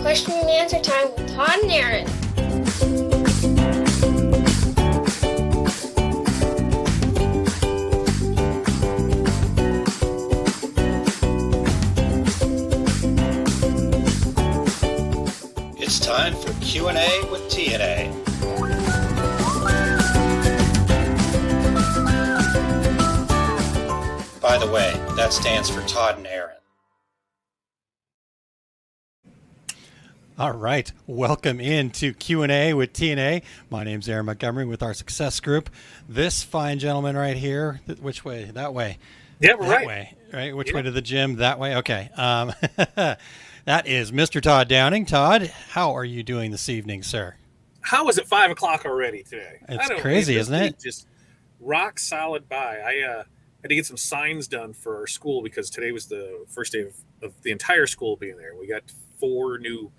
Question and answer time with Todd and Aaron. It's time for Q&A with TNA. By the way, that stands for Todd and Aaron. All right, welcome into Q&A with TNA. My name's Aaron Montgomery with our Success Group. This fine gentleman right here, which way? That way. Yeah, we're that right. way, right? Which way to the gym? That way? Okay. That is Mr. Todd Downing. Todd, how are you doing this evening, sir? How is it 5 o'clock already today? It's crazy, isn't it? Just rock solid by. I had to get some signs done for our school because today was the first day of the entire school being there. We got 4 new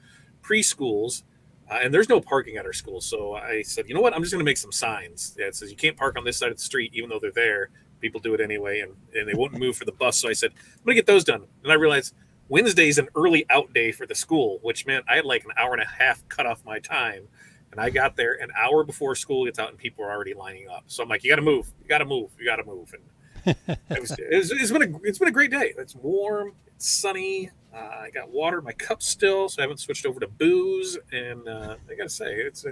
preschools, and there's no parking at our school. So I said, you know what? I'm just going to make some signs. Yeah, it says you can't park on this side of the street, even though they're there. People do it anyway, and they won't move for the bus. So I said, I'm going to get those done. And I realized Wednesday's an early out day for the school, which meant I had like an hour and a half cut off my time. And I got there an hour before school gets out and people are already lining up. So I'm like, you got to move. You got to move. You got to move. And it's been a great day. It's warm. It's sunny. I got water in my cup still, so I haven't switched over to booze. And I got to say, it's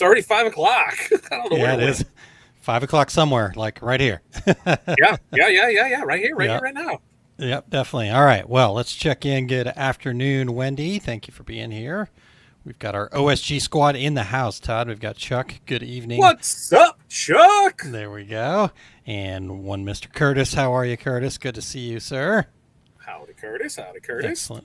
already 5 o'clock. I don't know where it is. 5 o'clock somewhere, like right here. Yeah. Right here, right now. Yep, definitely. All right. Well, let's check in. Good afternoon, Wendy. Thank you for being here. We've got our OSG squad in the house, Todd. We've got Chuck. Good evening. What's up, Chuck? There we go. And one Mr. Curtis. How are you, Curtis? Good to see you, sir. Howdy, Curtis.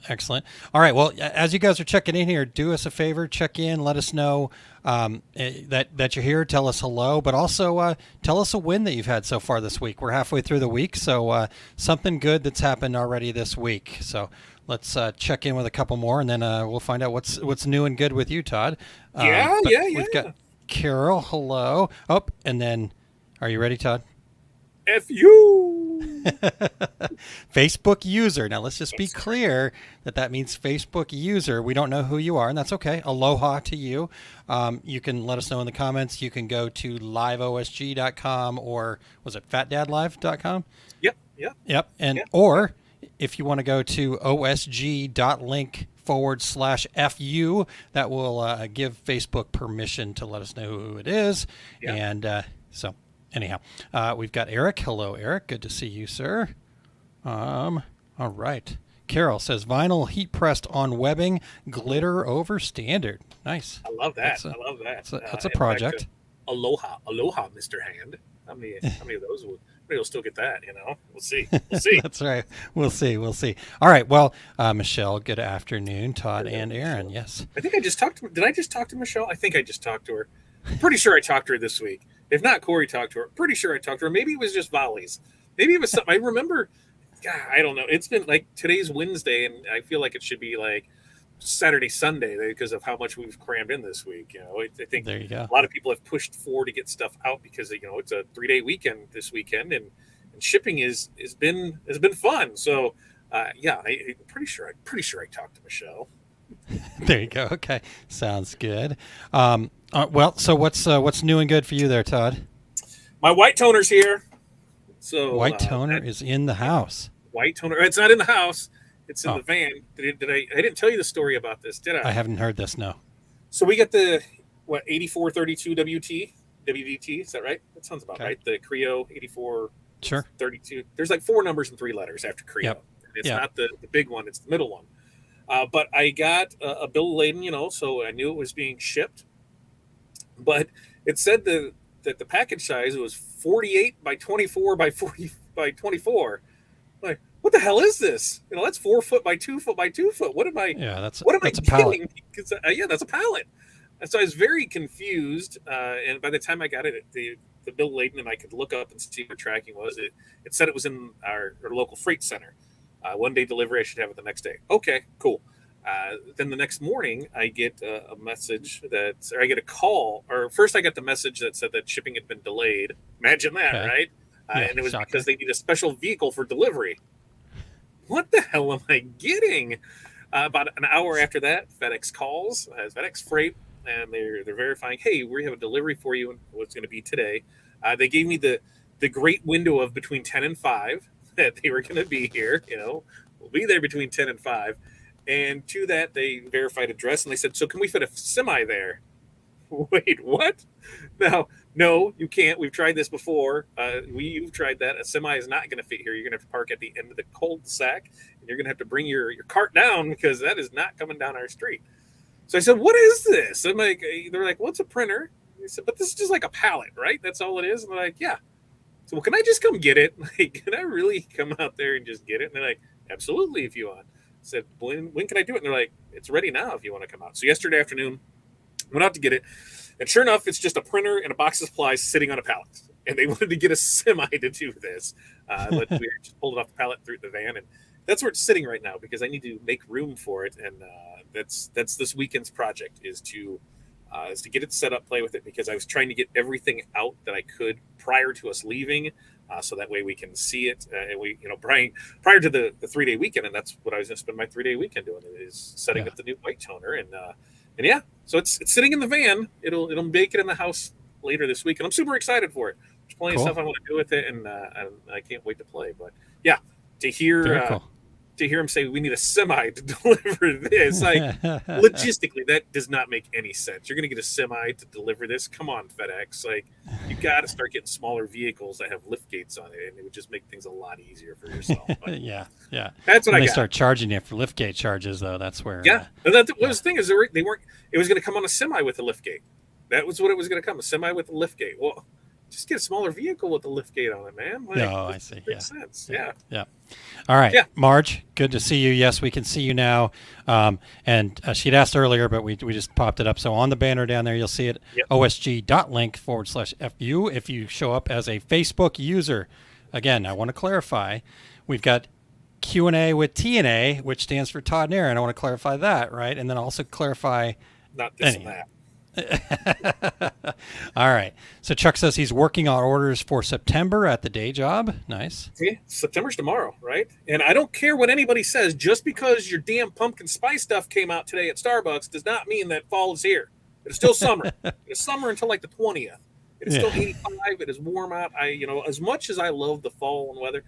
Excellent. All right. Well, as you guys are checking in here, do us a favor, check in, let us know that you're here. Tell us hello, but also tell us a win that you've had so far this week. We're halfway through the week, so something good that's happened already this week. So let's check in with a couple more, and then we'll find out what's new and good with you, Todd. Yeah. We've got Carol. Hello. Oh, and then, are you ready, Todd? F you. Facebook user. Now let's just be clear that means Facebook user. We don't know who you are, and that's okay. Aloha to you. You can let us know in the comments. You can go to liveosg.com, or was it fatdadlive.com? Yep. And or if you want to go to osg.link/FU, that will give Facebook permission to let us know who it is. Yeah. And so anyhow, we've got Eric. Hello, Eric. Good to see you, sir. All right. Carol says vinyl heat pressed on webbing, glitter over standard. Nice. I love that. That's a project. Fact, aloha, Mr. Hand. How many of those will still get that? We'll see. That's right. We'll see. All right. Well, Michelle, good afternoon. Todd and Aaron. Yes. I think I just talked to. Did I just talk to Michelle? I think I just talked to her. I'm pretty sure I talked to her this week. If not, Corey talked to her. Pretty sure I talked to her. Maybe it was just volleys. Maybe it was something. I remember. God, I don't know. It's been like today's Wednesday, and I feel like it should be like Saturday, Sunday because of how much we've crammed in this week. I think there you go. A lot of people have pushed forward to get stuff out because it's a 3-day weekend this weekend, and shipping has been fun. So I'm pretty sure I talked to Michelle. There you go. Okay, sounds good. Well, so what's new and good for you there, Todd? My white toner's here. So white toner is in the house. White toner. It's not in the house. It's in the van. Did I didn't tell you the story about this, did I? I haven't heard this, no. So we got the 8432 WDT. Is that right? That sounds about right. The Creo 8432. There's like 4 numbers and 3 letters after Creo. Yep. It's not the big one. It's the middle one. But I got a bill of lading, so I knew it was being shipped. But it said that the package size was 48 by 24 by 40 by 24. Like, what the hell is this? That's 4 foot by 2 foot by 2 foot. What am I? Yeah, that's a pallet. That's a pallet. And so I was very confused. And by the time I got it, the bill of lading, and I could look up and see what tracking was. It said it was in our local freight center. 1-day delivery. I should have it the next day. Okay, cool. Then the next morning, I get a message or I get a call. Or first, I got the message that said that shipping had been delayed. Imagine that, right? And it was because they need a special vehicle for delivery. What the hell am I getting? About an hour after that, FedEx calls, FedEx Freight, and they're verifying, hey, we have a delivery for you, and what's going to be today. They gave me the great window of between 10 and 5 that they were going to be here. We'll be there between 10 and 5. And to that, they verified address, and they said, so can we fit a semi there? Wait, what? No, you can't. We've tried this before. You've tried that. A semi is not going to fit here. You're going to have to park at the end of the cul-de-sac, and you're going to have to bring your cart down because that is not coming down our street. So I said, what is this? I'm like, they're like, well, it's a printer. I said, but this is just like a pallet, right? That's all it is. And they're like, yeah. So, well, can I just come get it? Like, can I really come out there and just get it? And they're like, absolutely, if you want. I said, when can I do it? And they're like, it's ready now if you want to come out. So yesterday afternoon, went out to get it. And sure enough, it's just a printer and a box of supplies sitting on a pallet. And they wanted to get a semi to do this. But we just pulled it off the pallet through the van. And that's where it's sitting right now because I need to make room for it. And that's this weekend's project is to get it set up, play with it, because I was trying to get everything out that I could prior to us leaving. So that way we can see it. And prior to the 3-day weekend. And that's what I was going to spend my 3-day weekend doing is setting up the new white toner. And yeah, so it's sitting in the van. It'll make it in the house later this week, and I'm super excited for it. There's plenty of stuff I want to do with it, and I can't wait to play. But yeah, to hear him say we need a semi to deliver this, like logistically, that does not make any sense. You're going to get a semi to deliver this? Come on, FedEx! Like you got to start getting smaller vehicles that have lift gates on it, and it would just make things a lot easier for yourself. But yeah. That's what when I they got. start charging you for lift gate charges, though, that's where. Yeah, and the thing is, they weren't. It was going to come on a semi with a lift gate. That was what it was going to come, a semi with a lift gate. Well, just get a smaller vehicle with a lift gate on it, man. Like, no, I see. Makes sense. Yeah. All right. Yeah. Marge, good to see you. Yes, we can see you now. And she'd asked earlier, but we just popped it up. So on the banner down there, you'll see it, osg.link/FU. If you show up as a Facebook user, again, I want to clarify, we've got Q&A with TNA, which stands for Todd and Aaron. I want to clarify that, right? And then also clarify. Not this and that. All right. So Chuck says he's working on orders for September at the day job. Nice. See, September's tomorrow, right? And I don't care what anybody says. Just because your damn pumpkin spice stuff came out today at Starbucks does not mean that fall is here. It is still summer. It is summer until like the 20th. It is still 85. It is warm out. As much as I love the fall and weather,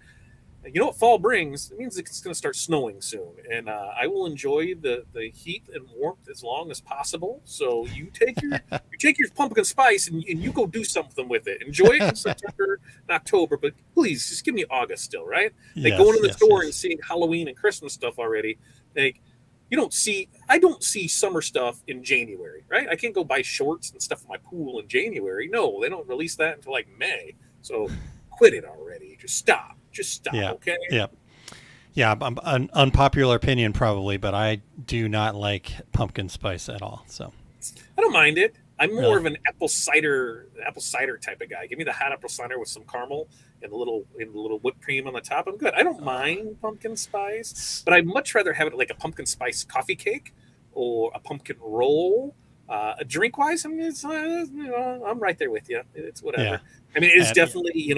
you know what fall brings? It means it's going to start snowing soon, and I will enjoy the heat and warmth as long as possible. So you take your pumpkin spice and you go do something with it. Enjoy it in September and October, but please just give me August still, right? Like going to the store and seeing Halloween and Christmas stuff already. Like I don't see summer stuff in January, right? I can't go buy shorts and stuff in my pool in January. No, they don't release that until like May. So quit it already. Just stop. Okay? Yeah, an unpopular opinion probably, but I do not like pumpkin spice at all. So I don't mind it. I'm more of an apple cider type of guy. Give me the hot apple cider with some caramel and a little whipped cream on the top. I'm good. I don't mind pumpkin spice, but I'd much rather have it like a pumpkin spice coffee cake or a pumpkin roll. Drink wise, I mean, I'm right there with you. It's whatever. Yeah. I mean, it is definitely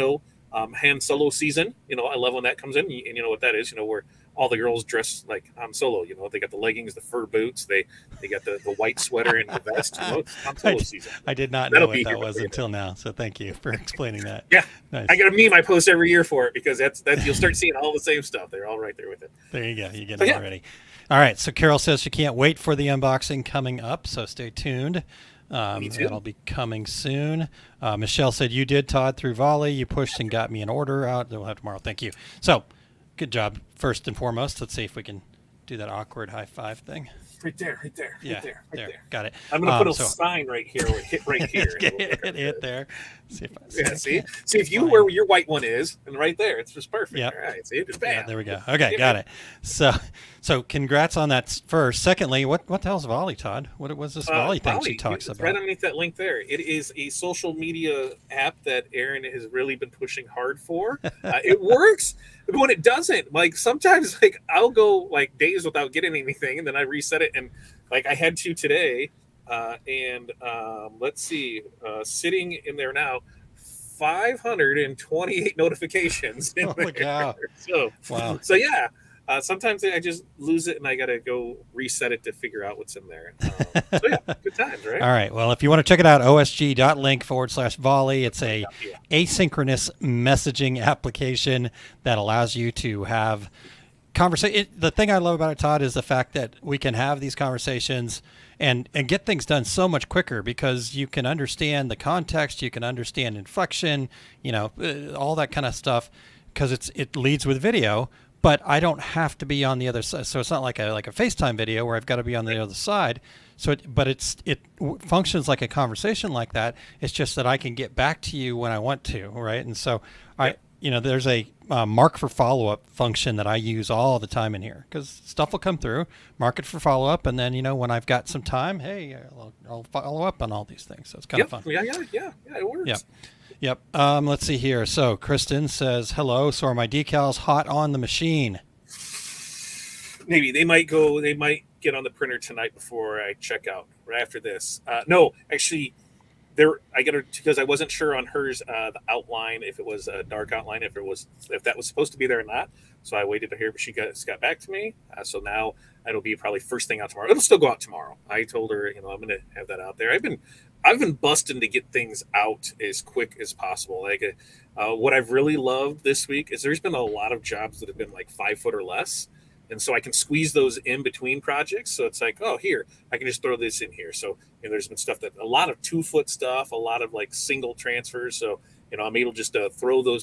Han Solo season. I love when that comes in, and you know what that is. Where all the girls dress like Han Solo. They got the leggings, the fur boots, they got the white sweater and the vest. It's Han Solo season. I did not know what that was until now, so thank you for explaining that. Yeah, nice. I got a meme I post every year for it because that's you'll start seeing all the same stuff. They're all right there with it. There you go. You get it already. All right. So Carol says she can't wait for the unboxing coming up, so stay tuned. That'll be coming soon. Michelle said you did, Todd, through Volley. You pushed and got me an order out. We'll have tomorrow. Thank you. So, good job. First and foremost, let's see if we can do that awkward high five thing. Right there. Got it. I'm going to put a sign right here. Or hit right here. hit there. See if I see if you where your white one is, and right there, it's just perfect. Yep. All right. See, it's bam. Yeah, there we go. Okay, got it. So congrats on that first. Secondly, what the hell's Volley, Todd? What was this Volley thing she talks about? Right underneath that link there. It is a social media app that Aaron has really been pushing hard for. It works. But when it doesn't, like sometimes I'll go like days without getting anything, and then I reset it, and like I had to today, and let's see, sitting in there now, 528 notifications. Oh my God. So yeah, Sometimes I just lose it and I got to go reset it to figure out what's in there. So yeah, good times, right? All right. Well, if you want to check it out, osg.link/volley. It's a asynchronous messaging application that allows you to have conversation. The thing I love about it, Todd, is the fact that we can have these conversations and get things done so much quicker because you can understand the context, you can understand inflection, all that kind of stuff, because it leads with video. But I don't have to be on the other side, so it's not like a FaceTime video where I've got to be on the other side. So, it functions like a conversation like that. It's just that I can get back to you when I want to, right? And so there's a mark for follow-up function that I use all the time in here because stuff will come through, mark it for follow-up, and then when I've got some time, hey, I'll follow up on all these things. So it's kind of fun. Yeah, it works. Yep. Let's see here. So Kristen says, hello. So are my decals hot on the machine? Maybe they might get on the printer tonight before I check out right after this. No, actually, I got her because I wasn't sure on hers, the outline, if it was a dark outline, if that was supposed to be there or not. So I waited to hear, but she got back to me. So now it'll be probably first thing out tomorrow. It'll still go out tomorrow. I told her, I'm going to have that out there. I've been busting to get things out as quick as possible. Like what I've really loved this week is there's been a lot of jobs that have been like 5 foot or less. And so I can squeeze those in between projects. So it's like, oh, here, I can just throw this in here. So there's been stuff a lot of 2 foot stuff, a lot of like single transfers. So, I'm able just to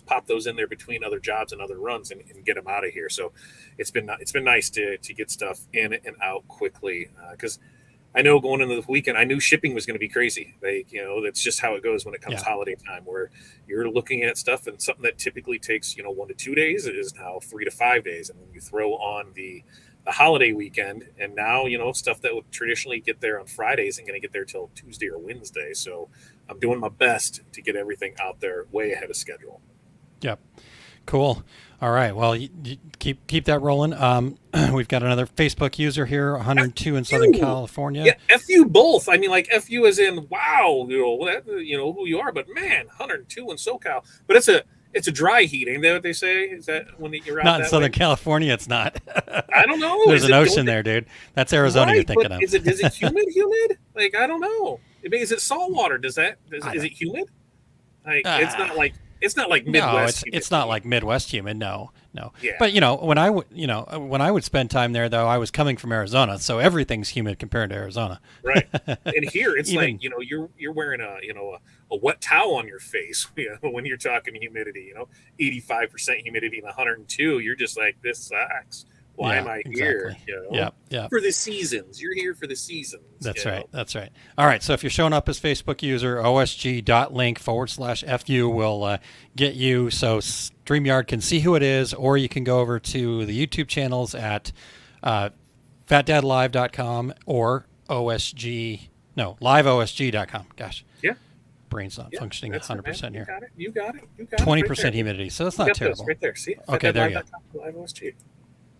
pop those in there between other jobs and other runs and get them out of here. So it's been nice to get stuff in and out quickly because I know going into the weekend, I knew shipping was going to be crazy. Like, that's just how it goes when it comes holiday time, where you're looking at stuff and something that typically takes, 1 to 2 days is now 3 to 5 days. And then you throw on the holiday weekend and now, stuff that would traditionally get there on Friday isn't going to get there till Tuesday or Wednesday. So I'm doing my best to get everything out there way ahead of schedule. Yep. Cool. All right. Well, you keep that rolling. We've got another Facebook user here, 102 in Southern California. Yeah, F you both. I mean, like F you as in wow, who you are, but man, 102 in SoCal. But it's a dry heat, ain't that what they say? Is that when you're out not in that Southern way? California? It's not. I don't know. There's an ocean there, dude. That's Arizona you're thinking of. Is it humid? Like I don't know. Is it salt water? Is it humid? Like it's not like Midwest. No, it's not like Midwest humid. No. Yeah. But when I would spend time there, though, I was coming from Arizona, so everything's humid compared to Arizona. Right. And here it's like you're wearing a wet towel on your face. When you're talking humidity, 85% humidity and 102, you're just like, this sucks. Why am I here? Yeah. For the seasons. You're here for the seasons. That's right. That's right. All right. So if you're showing up as Facebook user, osg.link/FU will get you so StreamYard can see who it is, or you can go over to the YouTube channels at fatdadlive.com or liveosg.com. Gosh. Yeah. Brain's not functioning 100% here. You got it. 20% right humidity. So that's not terrible. Right there. See? Okay, there you go. Live OSG.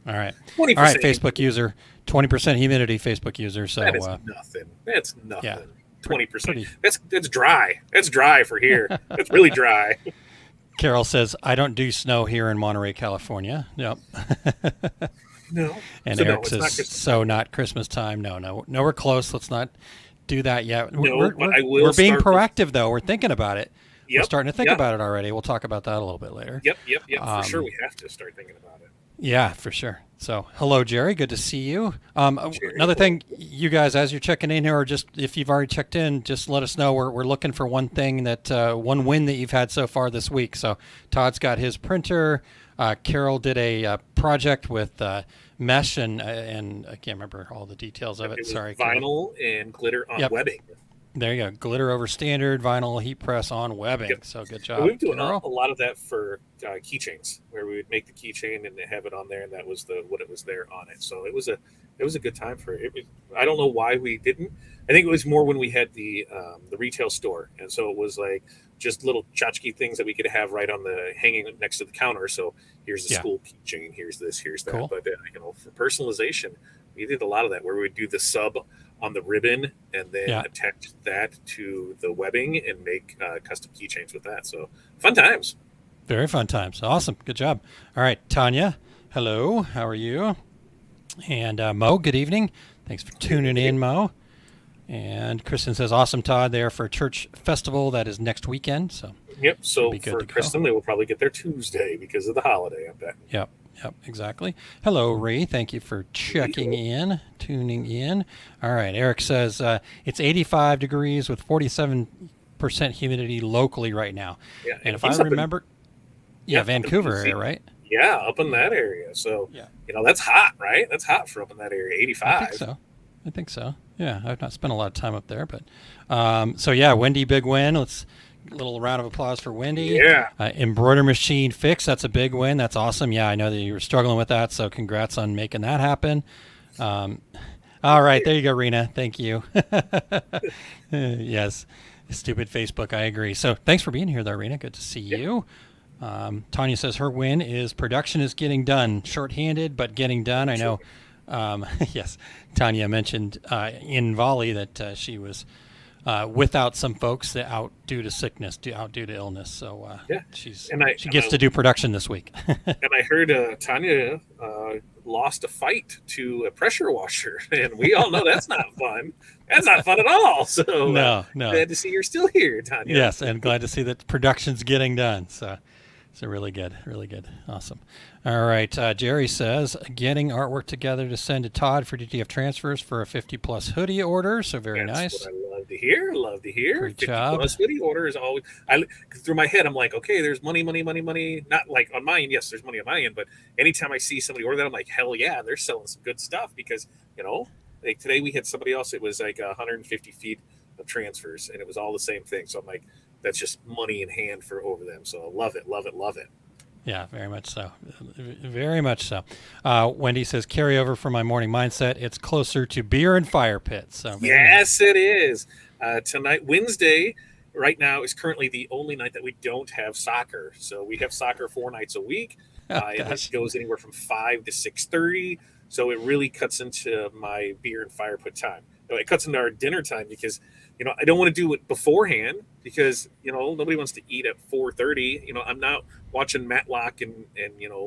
All right. 20%. All right, Facebook user, 20% humidity Facebook user. So that is nothing. That's nothing. Yeah. 20%. That's dry. That's dry for here. That's really dry. Carol says, I don't do snow here in Monterey, California. Yep. No. And Eric says, not Christmas time. No, we're close. Let's not do that yet. We're being proactive, though. We're thinking about it. We're starting to think about it already. We'll talk about that a little bit later. Yep. For sure, we have to start thinking about it. Yeah, for sure. So, hello, Jerry. Good to see you. Another thing, you guys, as you're checking in here, or just if you've already checked in, just let us know. We're looking for one thing one win that you've had so far this week. So, Todd's got his printer. Carol did a project with mesh and I can't remember all the details of it. Sorry, vinyl and glitter on webbing. There you go. Glitter over standard, vinyl heat press on webbing. Yep. So good job. We've doing a lot of that for keychains, where we would make the keychain and have it on there, and that was what it was there on it. So it was a good time for it. I don't know why we didn't. I think it was more when we had the retail store, and so it was like just little tchotchke things that we could have right on the hanging next to the counter. So here's the school keychain, here's this, here's that. Cool. But for personalization, we did a lot of that, where we would do the sub on the ribbon and then attach that to the webbing and make custom keychains with that. So fun times. Very fun times. Awesome. Good job. All right, Tanya hello. How are you? And Mo, good evening. Thanks for tuning in, Mo. And Kristen says, awesome, Todd, there for a church festival that is next weekend. So Yep. So be good for to go. Kristen, they will probably get there Tuesday because of the holiday, I bet. Yep, exactly. Hello, Ray. Thank you for checking in, tuning in. All right, Eric says it's 85 degrees with 47% humidity locally right now. Yeah. And if I he's up in- remember, Yeah, Vancouver BC. area, right? Yeah, up in that area. So, Yeah. that's hot, right? That's hot for up in that area, 85. I think so. Yeah, I've not spent a lot of time up there, but so yeah, Wendy, big win. Let's a little round of applause for Wendy. Yeah. Embroider machine fix. That's a big win. That's awesome. Yeah, I know that you were struggling with that, so congrats on making that happen. All right, there you go, Rena. Thank you. Yes, stupid Facebook. I agree. So thanks for being here, though, Rena. Good to see you. Tanya says her win is production is getting done. Short-handed, but getting done. I know. Yes, Tanya mentioned in volley that she was without some folks that out due to sickness, due to illness. So she gets to do production this week. And I heard Tanya lost a fight to a pressure washer, and we all know that's not fun. That's not fun at all. So No. glad to see you're still here, Tanya. Yes, and glad to see that production's getting done. So really good, awesome. All right, Jerry says getting artwork together to send to Todd for DTF transfers for a 50+ hoodie order. So very That's nice. what I love to hear. Great 50 job. plus hoodie order is always. Through my head, I'm like, okay, there's money. Not like on my end. Yes, there's money on my end, but anytime I see somebody order that, I'm like, hell yeah, they're selling some good stuff because like today we had somebody else. It was like 150 feet of transfers, and it was all the same thing. So I'm like, that's just money in hand for over them. So love it. Yeah, very much so. Very much so. Wendy says, carry over from my morning mindset. It's closer to beer and fire pits. So Yes, it is. Tonight, Wednesday, right now, is currently the only night that we don't have soccer. So we have soccer 4 nights a week. It goes anywhere from 5 to 6:30. So it really cuts into my beer and fire pit time. It cuts into our dinner time because I don't want to do it beforehand because nobody wants to eat at 4:30. I'm not watching Matlock and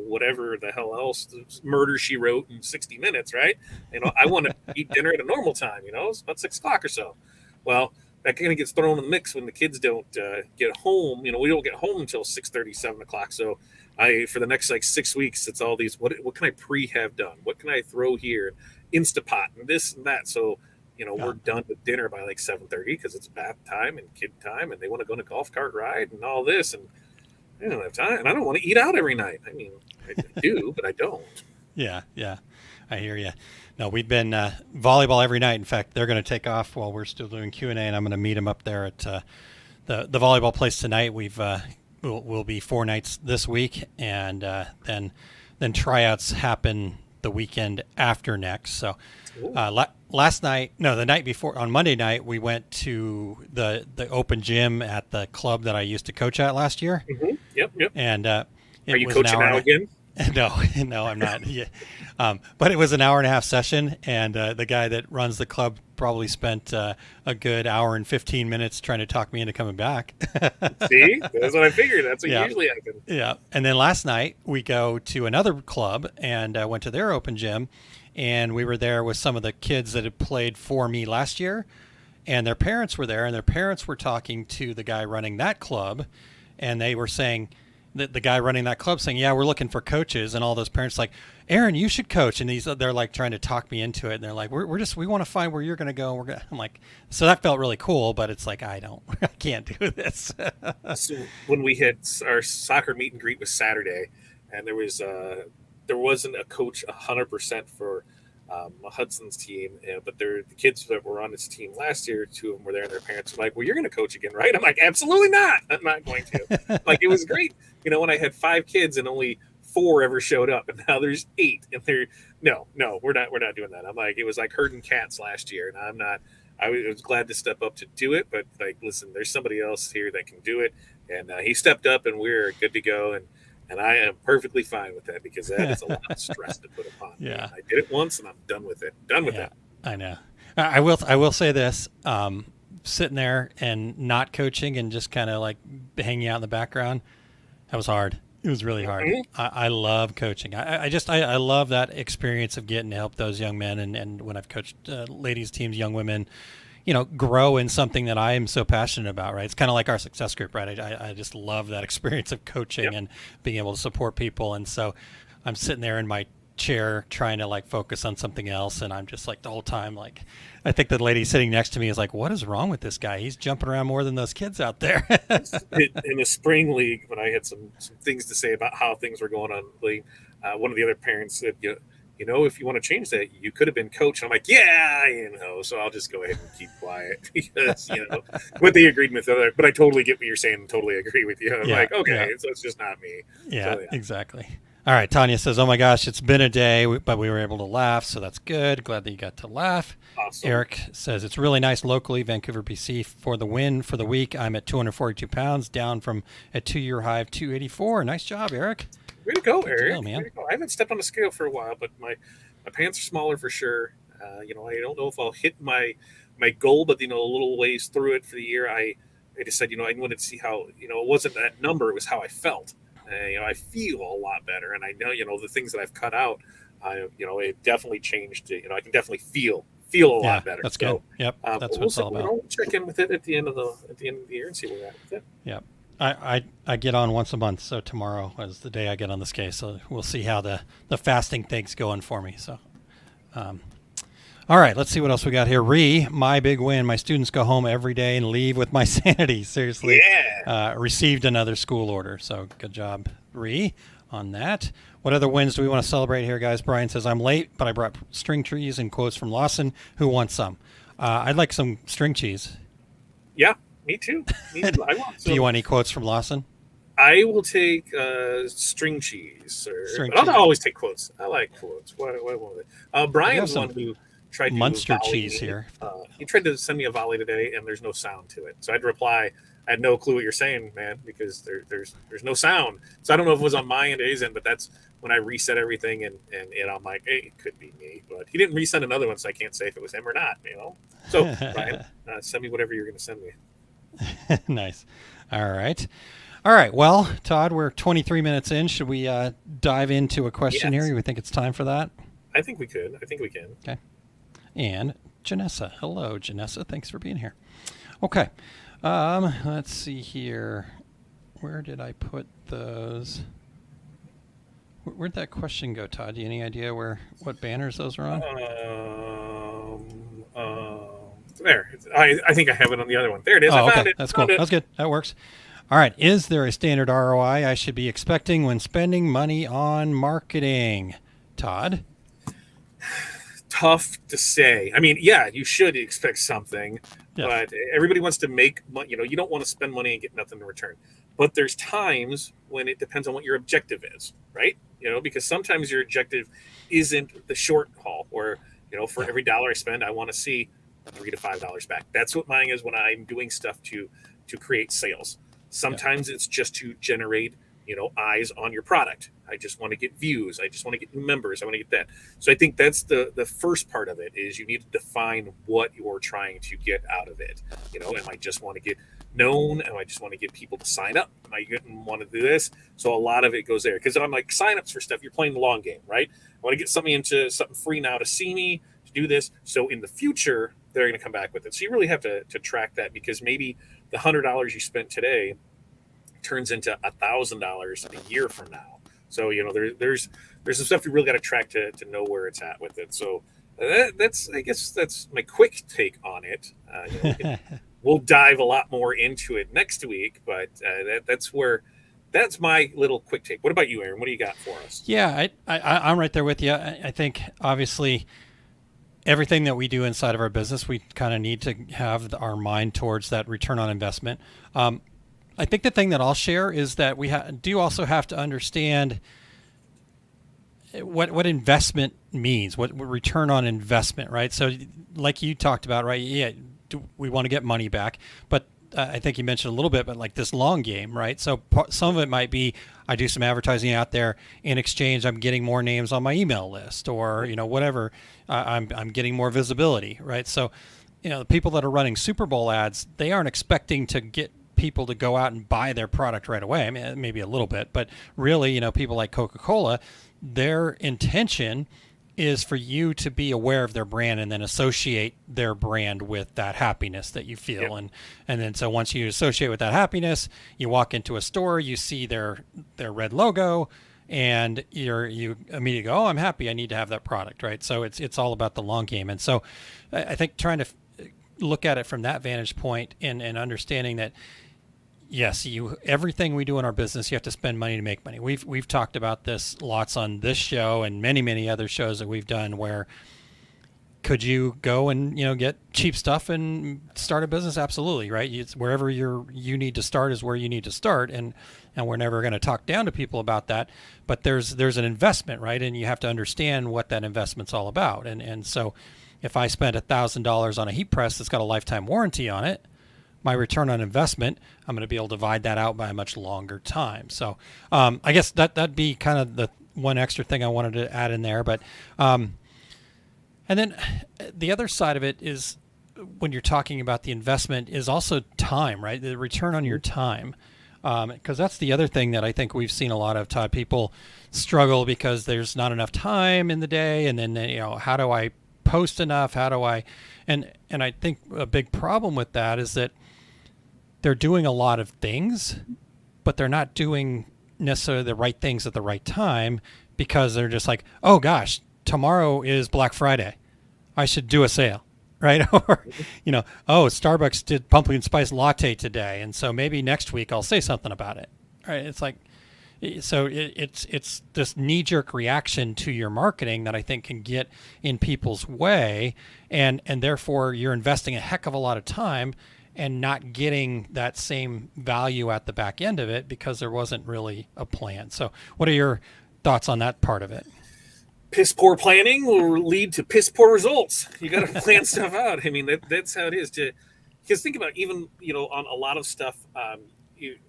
whatever the hell else, Murder She Wrote in 60 minutes, right? I want to eat dinner at a normal time. It's about 6 o'clock or so. Well, that kind of gets thrown in the mix when the kids don't get home. We don't get home until 6:30, 7 o'clock. So for the next 6 weeks, it's all these. What can I have done? What can I throw here? Instapot and this and that. So. We're done with dinner by 7:30 because it's bath time and kid time, and they want to go on a golf cart ride and all this, and I don't have time, and I don't want to eat out every night. I mean, I do, but I don't. Yeah, I hear you. No, we've been volleyball every night. In fact, they're going to take off while we're still doing Q&A, and I'm going to meet them up there at the volleyball place tonight. We'll be 4 nights this week, and then tryouts happen the weekend after next. So the night before, on Monday night, we went to the open gym at the club that I used to coach at last year. Mm-hmm. Yep. And are you coaching now again? No, I'm not. Yeah. But it was an hour and a half session, and the guy that runs the club probably spent a good hour and 15 minutes trying to talk me into coming back. See, that's what I figured. That's what usually happens. Yeah. And then last night we go to another club and went to their open gym, and we were there with some of the kids that had played for me last year, and their parents were there, and their parents were talking to the guy running that club, and they were saying, the guy running that club saying, yeah, we're looking for coaches, and all those parents like, Aaron, you should coach, and they're like trying to talk me into it, and they're like, we want to find where you're going to go. I'm like, so that felt really cool, but it's like, I can't do this. So when we had our soccer meet and greet was Saturday, and there wasn't a coach 100% for Hudson's team, but the kids that were on his team last year, 2 of them were there, and their parents were like, well, you're going to coach again, right? I'm like, absolutely not. I'm not going to. Like, it was great. When I had 5 kids and only 4 ever showed up, and now there's 8, and they're no, we're not doing that. I'm like, it was like herding cats last year, and I'm not. I was glad to step up to do it, but listen, there's somebody else here that can do it, and he stepped up, and we're good to go, and I am perfectly fine with that because that is a lot of stress to put upon me. Yeah. I did it once, and I'm done with it. Done with it. I know. I will say this: sitting there and not coaching and just kind of hanging out in the background, that was hard. It was really hard. Mhm. I love coaching. I love that experience of getting to help those young men. And when I've coached ladies teams, young women, grow in something that I am so passionate about, right? It's kind of like our success group, right? I just love that experience of coaching Yep. and being able to support people. And so I'm sitting there in my chair trying to like focus on something else. And I'm just like the whole time, like, I think the lady sitting next to me is like, what is wrong with this guy? He's jumping around more than those kids out there. In the spring league, when I had some things to say about how things were going on, league, one of the other parents said, if you want to change that, you could have been coach. I'm like, yeah, so I'll just go ahead and keep quiet because, but they agreed with the other, but I totally get what you're saying and totally agree with you. I'm Yeah, like, okay, yeah. so it's just not me. Yeah, So, exactly. All right, Tanya says, "Oh my gosh, it's been a day, but we were able to laugh, so that's good. Glad that you got to laugh." Awesome. Eric says, "It's really nice locally, Vancouver, BC, for the win for the week. I'm at 242 pounds, down from a 2-year high of 284. Nice job, Eric." Way to go, Good Eric. deal, man. Way to go. I haven't stepped on the scale for a while, but my pants are smaller for sure. I don't know if I'll hit my goal, but a little ways through it for the year, I just said, I wanted to see how, it wasn't that number, it was how I felt. I feel a lot better, and I know, the things that I've cut out, it definitely changed. I can definitely feel a lot better. That's So, good. Yep, that's what we'll it's all about. We'll check in with it at the end of the year and see where we're at with it. Yep. I get on once a month, so tomorrow is the day I get on this case. So we'll see how the fasting thing's going for me. So, all right, let's see what else we got here. My big win. My students go home every day and leave with my sanity. Seriously, Yeah. received another school order. So good job, on that. What other wins do we want to celebrate here, guys? Brian says, "I'm late, but I brought string cheese and quotes from Lawson. Who wants some? I'd like some string cheese. Yeah, me too. I want Do you want any quotes from Lawson? I will take string cheese. String I'll cheese. always take quotes. I like quotes. Why won't it? Brian's some one who tried to Munster volley cheese me. here. He tried to send me a volley today, and there's no sound to it. So I'd reply, I had no clue what you're saying, man, because there's no sound. So I don't know if it was on my end or his end, but that's when I reset everything, and I'm like, hey, it could be me. But he didn't reset another one, so I can't say if it was him or not, So, Brian, send me whatever you're going to send me. Nice. All right. Well, Todd, we're 23 minutes in. Should we dive into a question Yes. here? You think it's time for that? I think we could. I think we can. Okay. And Janessa. Hello, Janessa. Thanks for being here. Okay. Let's see here. Where did I put those? Where'd that question go, Todd? Do you have any idea what banners those are on? There. I think I have it on the other one. There it is. Oh, I found okay. it. That's cool. Found it. That's good. That works. All right. Is there a standard ROI I should be expecting when spending money on marketing? Todd? Tough to say. I mean, yeah, you should expect something, Yes. but everybody wants to make money. You don't want to spend money and get nothing in return. But there's times when it depends on what your objective is, right? Because sometimes your objective isn't the short haul, where for every dollar I spend, I want to see $3 to $5 back. That's what mine is when I'm doing stuff to create sales. Sometimes it's just to generate eyes on your product. I just want to get views. I just want to get new members. I want to get that. So I think that's the first part of it, is you need to define what you're trying to get out of it. Am I just want to get known? Am I just want to get people to sign up? Am I going to want to do this? So a lot of it goes there, because I'm like, signups for stuff, you're playing the long game, right? I want to get something into something free now to see me, to do this. So in the future, they're going to come back with it. So you really have to track that, because maybe the $100 you spent today turns into $1,000 a year from now. So there's some stuff you really got to track to know where it's at with it. So I guess that's my quick take on it. We'll dive a lot more into it next week, but that's my little quick take. What about you, Aaron? What do you got for us? Yeah, I'm right there with you. I think obviously everything that we do inside of our business, we kind of need to have our mind towards that return on investment. I think the thing that I'll share is that we do also have to understand what investment means, what return on investment, right? So like you talked about, right? Yeah, we want to get money back, but I think you mentioned a little bit, but like this long game, right? So some of it might be I do some advertising out there. In exchange, I'm getting more names on my email list, or whatever. I'm getting more visibility, right? So the people that are running Super Bowl ads, they aren't expecting to get people to go out and buy their product right away. I mean, maybe a little bit, but really, people like Coca-Cola, their intention is for you to be aware of their brand and then associate their brand with that happiness that you feel. Yep. And then so once you associate with that happiness, you walk into a store, you see their red logo, and you immediately go, oh, I'm happy, I need to have that product, right? So it's all about the long game. And so I think trying to look at it from that vantage point and understanding that, yes, everything we do in our business, you have to spend money to make money. We've talked about this lots on this show and many other shows that we've done, where could you go and get cheap stuff and start a business? Absolutely, right? It's wherever you need to start is where you need to start, and we're never going to talk down to people about that. But there's an investment, right? And you have to understand what that investment's all about. And so, if I spent $1,000 on a heat press that's got a lifetime warranty on it, my return on investment, I'm going to be able to divide that out by a much longer time. So I guess that'd be kind of the one extra thing I wanted to add in there. But and then the other side of it is, when you're talking about the investment, is also time, right? The return on your time. Because that's the other thing that I think we've seen a lot of, Todd. People struggle because there's not enough time in the day, and then how do I post enough? How do I? And I think a big problem with that is that they're doing a lot of things, but they're not doing necessarily the right things at the right time, because they're just like, oh gosh, tomorrow is Black Friday, I should do a sale, right? Or, oh, Starbucks did pumpkin spice latte today, and so maybe next week I'll say something about it, right? It's like, so it's this knee-jerk reaction to your marketing that I think can get in people's way, and therefore you're investing a heck of a lot of time and not getting that same value at the back end of it, because there wasn't really a plan. So what are your thoughts on that part of it? Piss poor planning will lead to piss poor results. You got to plan stuff out. I mean, that's how it is. Because think about, even on a lot of stuff,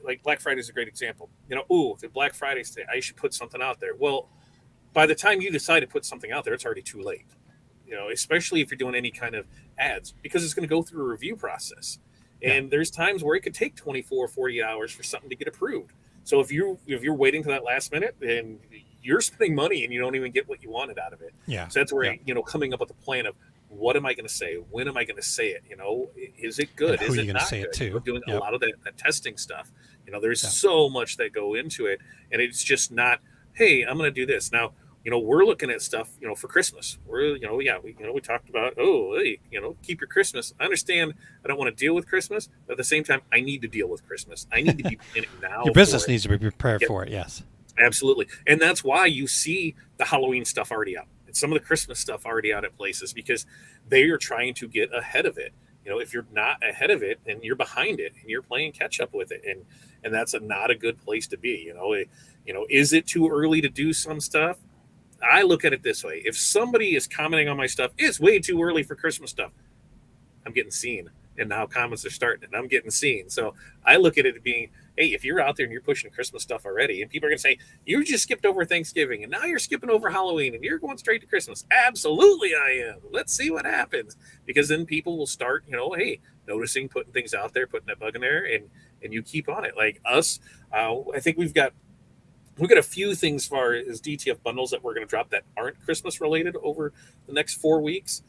like Black Friday is a great example. The Black Friday's today, I should put something out there. Well, by the time you decide to put something out there, it's already too late. Especially if you're doing any kind of ads, because it's going to go through a review process. And there's times where it could take 24 or 40 hours for something to get approved. So if you're waiting to that last minute, then you're spending money and you don't even get what you wanted out of it. Yeah. So that's where coming up with a plan of, what am I going to say? When am I going to say it? Is it good? And who is are it you not say good? it to? We're doing a lot of that testing stuff. There's so much that go into it, and it's just not, hey, I'm going to do this now. We're looking at stuff, for Christmas. We talked about, keep your Christmas. I understand I don't want to deal with Christmas, but at the same time, I need to deal with Christmas. I need to be planning now. Your business needs to be prepared for it. Yes, absolutely. And that's why you see the Halloween stuff already out, and some of the Christmas stuff already out at places, because they are trying to get ahead of it. If you're not ahead of it, then you're behind it and you're playing catch up with it. And that's not a good place to be. Is it too early to do some stuff? I look at it this way. If somebody is commenting on my stuff, it's way too early for Christmas stuff, I'm getting seen. And now comments are starting and I'm getting seen. So I look at it being, hey, if you're out there and you're pushing Christmas stuff already, and people are going to say, you just skipped over Thanksgiving and now you're skipping over Halloween and you're going straight to Christmas. Absolutely I am. Let's see what happens. Because then people will start, hey, noticing, putting things out there, putting that bug in there, and you keep on it. Like us, I think we've got a few things as far as DTF bundles that we're going to drop that aren't Christmas related over the next 4 weeks.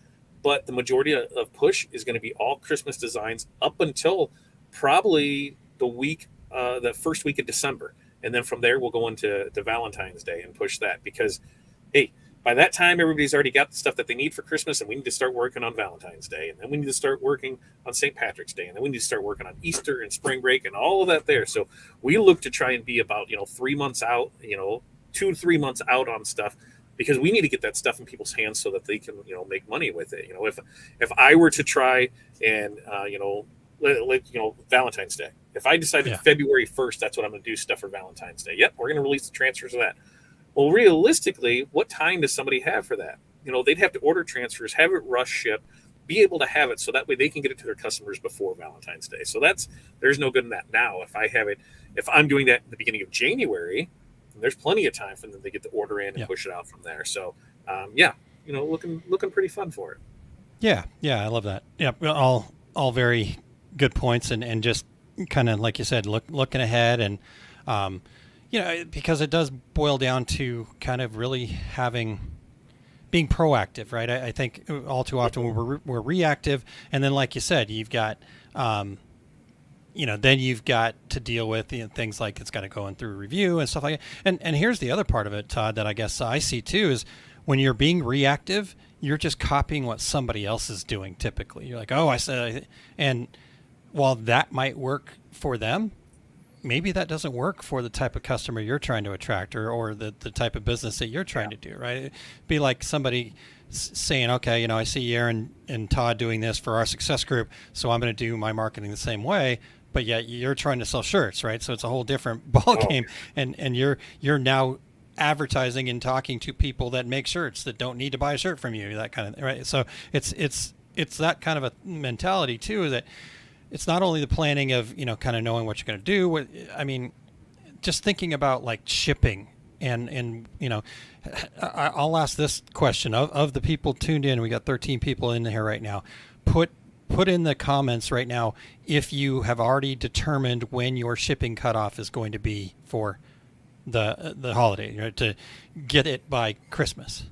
But the majority of push is going to be all Christmas designs up until probably the first week of December. And then from there, we'll go into Valentine's Day and push that, because, hey, by that time, everybody's already got the stuff that they need for Christmas, and we need to start working on Valentine's Day. And then we need to start working on St. Patrick's Day. And then we need to start working on Easter and spring break and all of that there. So we look to try and be about, 3 months out, 2 to 3 months out on stuff, because we need to get that stuff in people's hands so that they can, make money with it. If I were to try and, Valentine's Day, if I decided February 1st, that's what I'm going to do stuff for Valentine's Day. Yep. We're going to release the transfers of that. Well, realistically, what time does somebody have for that? They'd have to order transfers, have it rush ship, be able to have it so that way they can get it to their customers before Valentine's Day. So there's no good in that now. If I'm doing that at the beginning of January, there's plenty of time for them to get the order in and push it out from there. So, looking pretty fun for it. Yeah, I love that. Yeah, all very good points, and just kind of like you said, looking ahead, and because it does boil down to kind of really being proactive, right? I think all too often we're reactive, and then like you said, you've got then you've got to deal with things like it's got to go in through review and stuff like that. And here's the other part of it, Todd, that I guess I see too is when you're being reactive, you're just copying what somebody else is doing. Typically, you're like, oh, I said, and while that might work for them, maybe that doesn't work for the type of customer you're trying to attract, or the type of business that you're trying to do, right? It'd be like somebody saying, okay, I see Aaron and Todd doing this for our success group, so I'm going to do my marketing the same way. But yet you're trying to sell shirts, right? So it's a whole different ball game, and you're now advertising and talking to people that make shirts that don't need to buy a shirt from you, that kind of, right? So it's that kind of a mentality too, that it's not only the planning of kind of knowing what you're going to do. I mean, just thinking about like shipping, and I'll ask this question of the people tuned in. We got 13 people in here right now. Put in the comments right now if you have already determined when your shipping cutoff is going to be for the holiday, to get it by Christmas.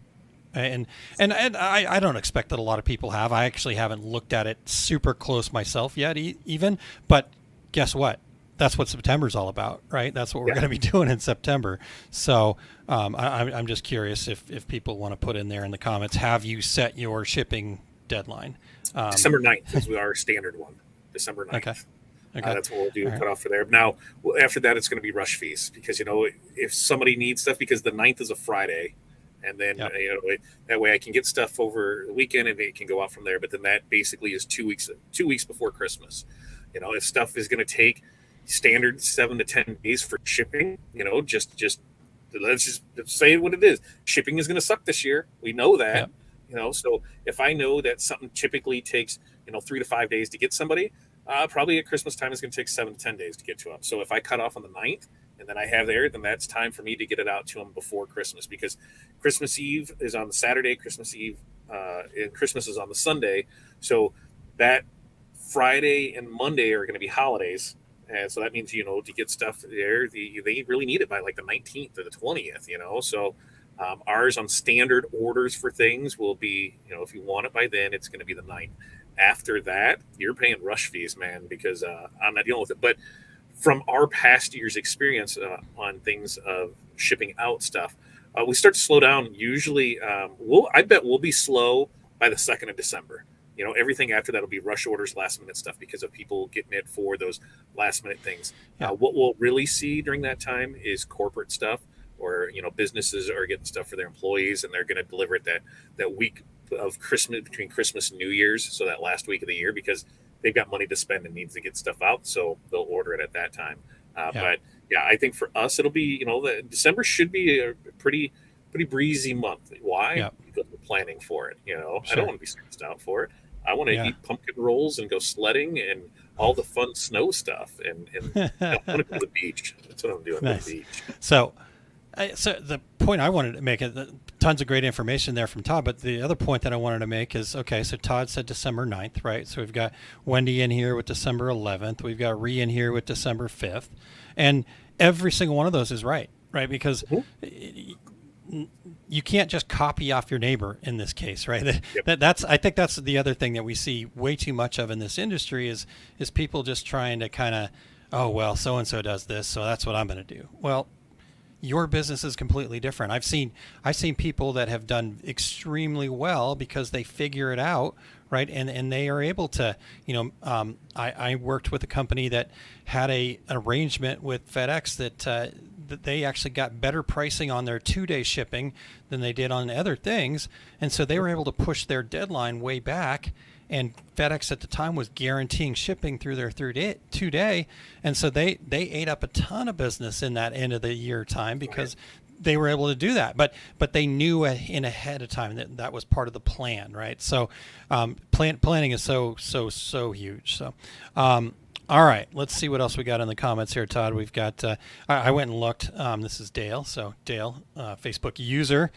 And I don't expect that a lot of people have. I actually haven't looked at it super close myself yet, even. But guess what? That's what September's all about, right? That's what we're going to be doing in September. So I'm just curious if people want to put in there in the comments, have you set your shipping deadline? December 9th is our standard one. December 9th. Okay. That's what we'll do, cut off for there. Now, after that, it's going to be rush fees because, if somebody needs stuff, because the 9th is a Friday, and then, that way I can get stuff over the weekend and it can go out from there. But then that basically is 2 weeks before Christmas. If stuff is going to take standard 7 to 10 days for shipping, just let's just say what it is. Shipping is going to suck this year. We know that. Yep. So if I know that something typically takes 3 to 5 days to get somebody, probably at Christmas time is going to take 7 to 10 days to get to them. So if I cut off on the 9th and then I have then that's time for me to get it out to them before Christmas, because Christmas Eve is on the Saturday, Christmas Eve, and Christmas is on the Sunday. So that Friday and Monday are going to be holidays. And so that means, to get stuff there, they really need it by like the 19th or the 20th, So ours on standard orders for things will be, if you want it by then, it's going to be the 9th. After that, you're paying rush fees, man, because I'm not dealing with it. But from our past year's experience on things of shipping out stuff, we start to slow down. Usually, I bet we'll be slow by the 2nd of December. Everything after that will be rush orders, last minute stuff because of people getting it for those last minute things. Yeah. What we'll really see during that time is corporate stuff, or businesses are getting stuff for their employees and they're going to deliver it that week of Christmas, between Christmas and New Year's, so that last week of the year, because they've got money to spend and needs to get stuff out, so they'll order it at that time. But I think for us it'll be December should be a pretty breezy month. Why? Because we're planning for it. Sure. I don't want to be stressed out for it. I want to eat pumpkin rolls and go sledding and all the fun snow stuff, and I want to go to the beach. That's what I'm doing. Nice. The beach. So the point I wanted to make, tons of great information there from Todd, but the other point that I wanted to make is, okay, so Todd said December 9th, right? So we've got Wendy in here with December 11th. We've got Ree in here with December 5th. And every single one of those is right? Because you can't just copy off your neighbor in this case, right? I think that's the other thing that we see way too much of in this industry is people just trying to kind of, oh, well, so-and-so does this, so that's what I'm going to do. Well, your business is completely different. I've seen people that have done extremely well because they figure it out, right? And they are able to, I worked with a company that had an arrangement with FedEx that they actually got better pricing on their 2-day shipping than they did on other things. And so they were able to push their deadline way back. And FedEx at the time was guaranteeing shipping through their 2-day. And so they ate up a ton of business in that end of the year time because they were able to do that. But they knew in ahead of time that was part of the plan, right? So planning is so huge. So all right, let's see what else we got in the comments here, Todd. We've got, I went and looked. This is Dale. So Dale, Facebook user.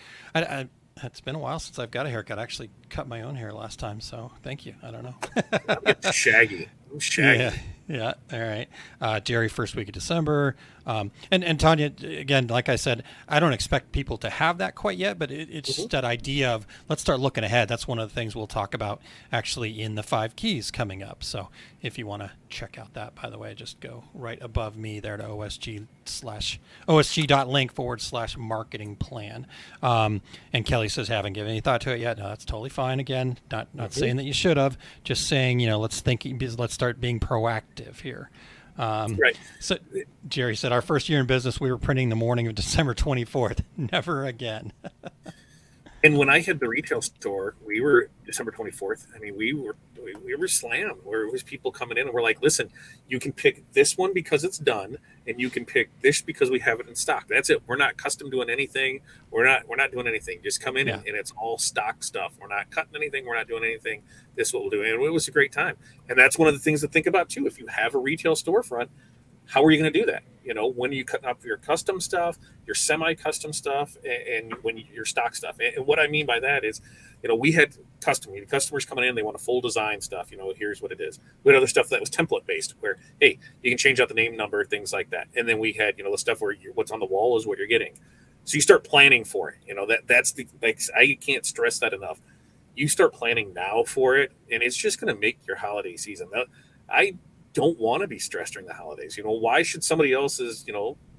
It's been a while since I've got a haircut. I actually cut my own hair last time, so thank you. I don't know. It's shaggy. I'm shaggy. Yeah. Yeah. All right. Jerry, first week of December. And Tanya, again, like I said, I don't expect people to have that quite yet, but it's just that idea of let's start looking ahead. That's one of the things we'll talk about actually in the 5 keys coming up. So if you want to check out that, by the way, just go right above me there to osg.link/marketing plan. And Kelly says, haven't given any thought to it yet. No, that's totally fine. Again, not saying that you should have, just saying, let's start being proactive here. Right. So Jerry said, our first year in business, we were printing the morning of December 24th. Never again. And when I had the retail store, we were December 24th. I mean, we were slammed where it was people coming in and we're like, listen, you can pick this one because it's done, and you can pick this because we have it in stock. That's it. We're not custom doing anything. We're not doing anything. Just come in and it's all stock stuff. We're not cutting anything. We're not doing anything. This is what we'll do. And it was a great time. And that's one of the things to think about too. If you have a retail storefront, how are you going to do that? When are you cutting up your custom stuff, your semi-custom stuff, and when your stock stuff? And what I mean by that is, we had customers coming in, they want a full design stuff. Here's what it is. We had other stuff that was template based, where hey, you can change out the name, number, things like that. And then we had the stuff where what's on the wall is what you're getting. So you start planning for it. That's I can't stress that enough. You start planning now for it, and it's just going to make your holiday season. I don't want to be stressed during the holidays. Why should somebody else's,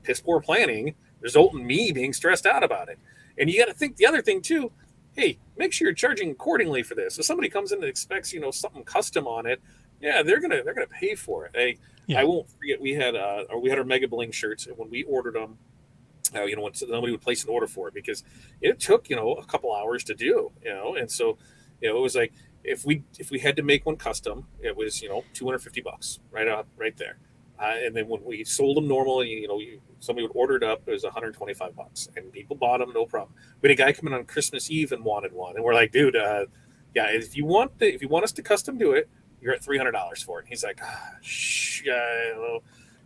piss poor planning result in me being stressed out about it? And you got to think the other thing too. Hey, make sure you're charging accordingly for this. If somebody comes in and expects, something custom on it, yeah, they're gonna pay for it. I won't forget we had our Mega Bling shirts, and when we ordered them, when somebody would place an order for it, because it took a couple hours to do, and so it was like, if we had to make one custom, it was $250 right there, and then when we sold them normally, somebody would order it up, it was $125, and people bought them, no problem. We had a guy come in on Christmas Eve and wanted one, and we're like, dude, if you want us to custom do it, you're at $300 for it. And he's like,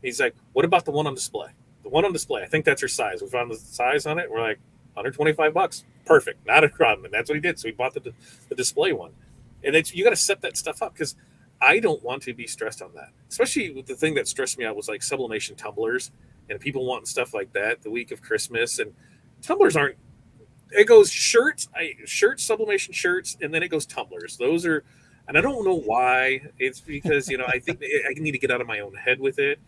he's like, what about the one on display? The one on display, I think that's your size. We found the size on it. We're like, $125, perfect, not a problem. And that's what he did. So he bought the display one. And you got to set that stuff up, because I don't want to be stressed on that. Especially with the thing that stressed me out was like sublimation tumblers and people wanting stuff like that the week of Christmas. And tumblers aren't. It goes shirts, sublimation shirts, and then it goes tumblers. Those are, and I don't know why. It's because I think I need to get out of my own head with it.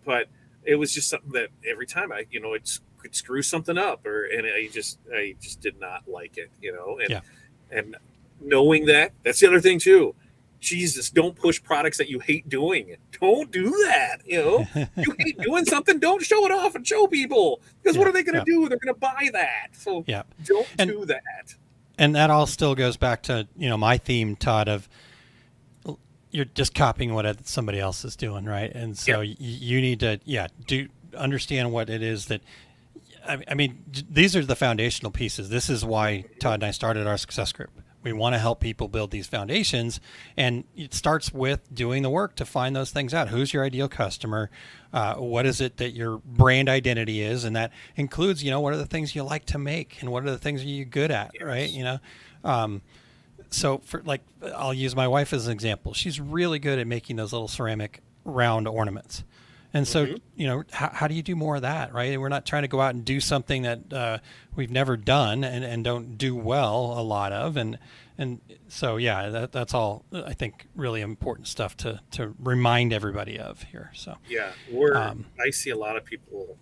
But it was just something that every time I it could screw something up, and I just did not like it. And knowing that's the other thing too. Jesus, don't push products that you hate doing. Don't do that. You hate doing something, don't show it off and show people, because what are they going to do? They're going to buy that. So don't do that. And that all still goes back to, my theme, Todd, of you're just copying what somebody else is doing, right? And so you need to, understand what it is that, I mean, these are the foundational pieces. This is why Todd and I started our success group. We want to help people build these foundations, and it starts with doing the work to find those things out. Who's your ideal customer? What is it that your brand identity is? And that includes, what are the things you like to make, and what are the things are you good at, right? So for I'll use my wife as an example. She's really good at making those little ceramic round ornaments. And so, how do you do more of that, right? And we're not trying to go out and do something that we've never done and don't do well a lot of. And so, that's all, I think, really important stuff to remind everybody of here. So I see a lot of people,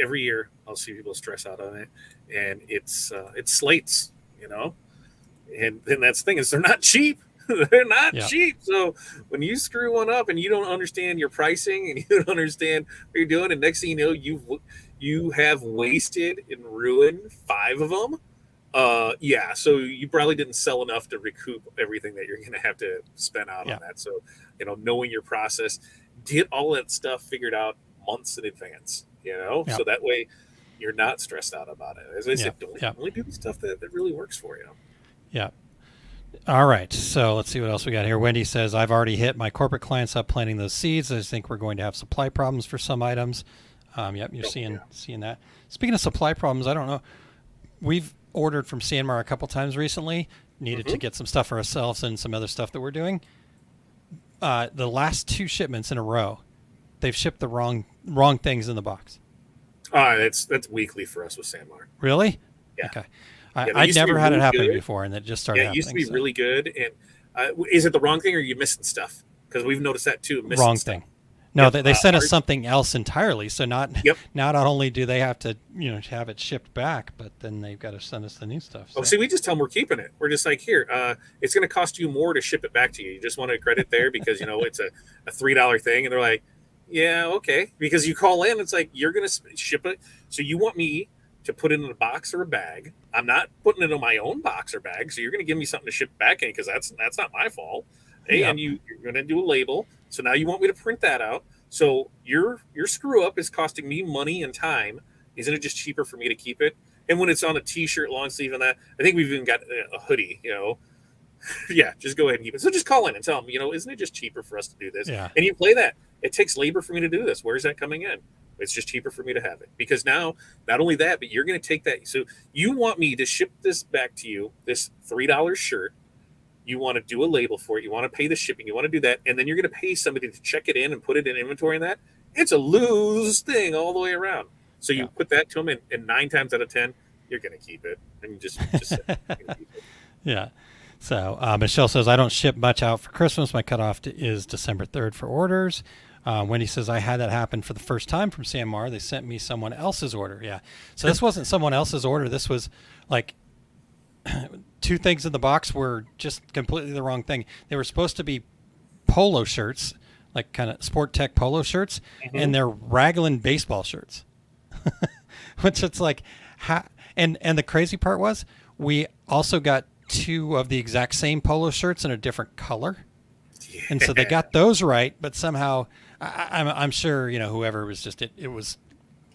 every year I'll see people stress out on it, and it's slates, and that's the thing is they're not cheap. They're not cheap. So when you screw one up and you don't understand your pricing and you don't understand what you're doing, and next thing you know, you have wasted and ruined 5 of them. So you probably didn't sell enough to recoup everything that you're going to have to spend out on that. So, knowing your process, get all that stuff figured out months in advance, so that way you're not stressed out about it. As I said, only do the stuff that really works for you. Yeah. All right, so let's see what else we got here. Wendy says, I've already hit my corporate clients up planting those seeds. I think we're going to have supply problems for some items. You're seeing that. Speaking of supply problems, I don't know. We've ordered from Sanmar a couple times recently. needed to get some stuff for ourselves and some other stuff that we're doing. The last 2 shipments in a row, they've shipped the wrong things in the box. That's weekly for us with SanMar. Really? Yeah. Okay. Yeah, I'd never had really it happen good. before, and it just started Yeah, it used to be happening, really good. And is it the wrong thing, or are you missing stuff? Because we've noticed that too. Missing wrong stuff. thing. No, Yep, they sent us something else entirely. So not Yep. not only do they have to have it shipped back, but then they've got to send us the new stuff. So. Oh, see, we just tell them we're keeping it. We're just like, here, it's going to cost you more to ship it back to you. You just want a credit there because it's a $3 thing, and they're like, yeah, okay. Because you call in, it's like you're going to ship it, so you want me to put it in a box or a bag. I'm not putting it in my own box or bag, so you're going to give me something to ship back in because that's not my fault. Hey, Yep. and you're going to do a label, so now you want me to print that out. So your screw up is costing me money and time. Isn't it just cheaper for me to keep it? And when it's on a T-shirt, long sleeve, and that, I think we've even got a hoodie. Yeah, just go ahead and keep it. So just call in and tell them, isn't it just cheaper for us to do this? Yeah. And you play that. It takes labor for me to do this. Where's that coming in? It's just cheaper for me to have it because now, not only that, but you're going to take that. So you want me to ship this back to you, this $3 shirt. You want to do a label for it. You want to pay the shipping. You want to do that. And then you're going to pay somebody to check it in and put it in inventory and that. It's a lose thing all the way around. So you put that to them, and 9 times out of 10, you're going to keep it. And you just say, you're gonna keep it. Yeah. So Michelle says, I don't ship much out for Christmas. My cutoff is December 3rd for orders. Wendy says, I had that happen for the first time from SanMar. They sent me someone else's order. Yeah. So this wasn't someone else's order. This was like 2 things in the box were just completely the wrong thing. They were supposed to be polo shirts, like kind of sport tech polo shirts, and they're Raglan baseball shirts. Which it's like, and the crazy part was we also got 2 of the exact same polo shirts in a different color. Yeah. And so they got those right, but somehow I'm sure, whoever was just, it was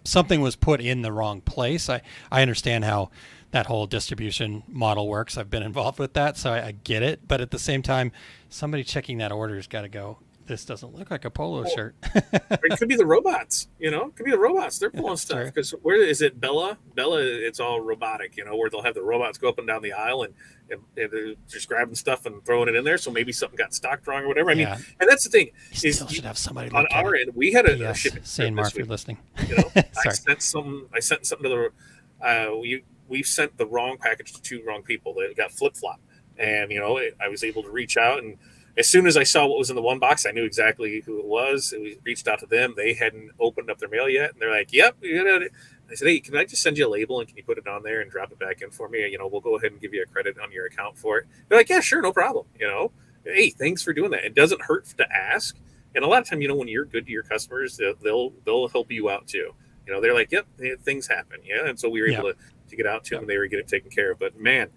something was put in the wrong place. I understand how that whole distribution model works. I've been involved with that, so I get it. But at the same time, somebody checking that order has got to go, this doesn't look like a polo shirt. It could be the robots, It could be the robots. They're pulling stuff. Because where is it, Bella? Bella, it's all robotic, where they'll have the robots go up and down the aisle and they're just grabbing stuff and throwing it in there. So maybe something got stocked wrong or whatever. I mean, and that's the thing. You still should have somebody on look at our it. end. We had a Yes, shipping SanMar, if you're listening. Sorry. I sent something to the. We sent the wrong package to 2 wrong people. They got flip flop, and I was able to reach out, and as soon as I saw what was in the one box, I knew exactly who it was. And we reached out to them. They hadn't opened up their mail yet, and they're like, "Yep." I said, "Hey, can I just send you a label and can you put it on there and drop it back in for me? We'll go ahead and give you a credit on your account for it." They're like, "Yeah, sure, no problem." Hey, thanks for doing that. It doesn't hurt to ask, and a lot of time, when you're good to your customers, they'll help you out too. They're like, "Yep, things happen." Yeah, and so we were able to get out to them, and they were getting taken care of. But man,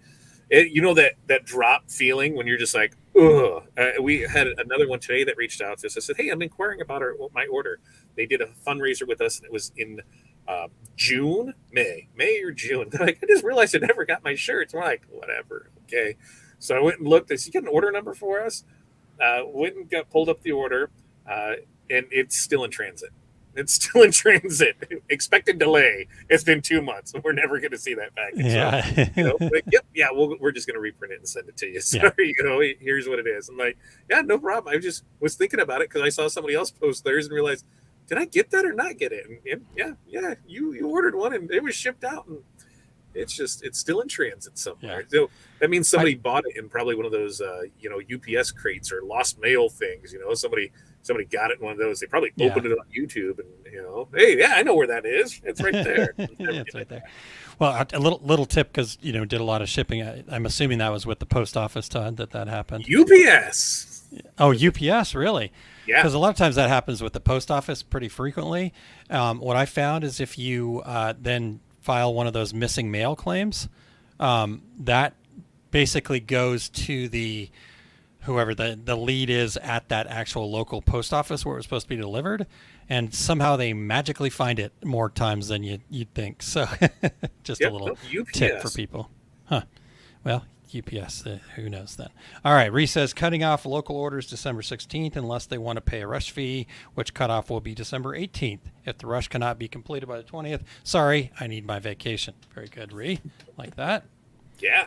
that drop feeling when you're just like, ugh. We had another one today that reached out to us. I said, "Hey, I'm inquiring about my order." They did a fundraiser with us, and it was in May or June. They're like, "I just realized I never got my shirts." We're like, "Whatever, okay." So I went and looked. I said, "You got an order number for us?" Went and pulled up the order, and it's still in transit. It's still in transit. Expected delay. It's been 2 months. We're never going to see that package. Yeah. So, we're just going to reprint it and send it to you. Sorry, here's what it is. I'm like, yeah, no problem. I just was thinking about it because I saw somebody else post theirs and realized, did I get that or not get it? And yeah, you ordered one and it was shipped out, and it's still in transit somewhere. So that means somebody bought it in probably one of those UPS crates or lost mail things. Somebody got it in one of those. They probably opened it on YouTube and, hey, yeah, I know where that is. It's right there. It's right there. Well, a little tip, because, did a lot of shipping. I'm assuming that was with the post office, Todd, that happened. UPS. Oh, UPS, really? Yeah. Because a lot of times that happens with the post office pretty frequently. What I found is if you then file one of those missing mail claims, that basically goes to whoever the lead is at that actual local post office where it was supposed to be delivered, and somehow they magically find it more times than you'd think. So just a little tip for people. Huh. Well, UPS, who knows then. All right, Reese says, cutting off local orders December 16th unless they want to pay a rush fee, which cutoff will be December 18th. If the rush cannot be completed by the 20th, sorry, I need my vacation. Very good, Ree. Like that. Yeah.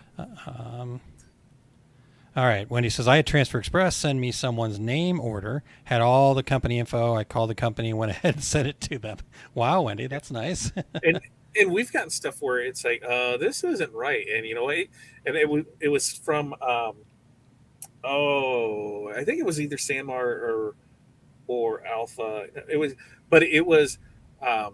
All right. Wendy says, I had Transfer Express send me someone's name order, had all the company info. I called the company, went ahead and sent it to them. Wow, Wendy, that's nice. And we've gotten stuff where it's like, this isn't right. And it was from, I think it was either Sanmar or Alpha. It was, I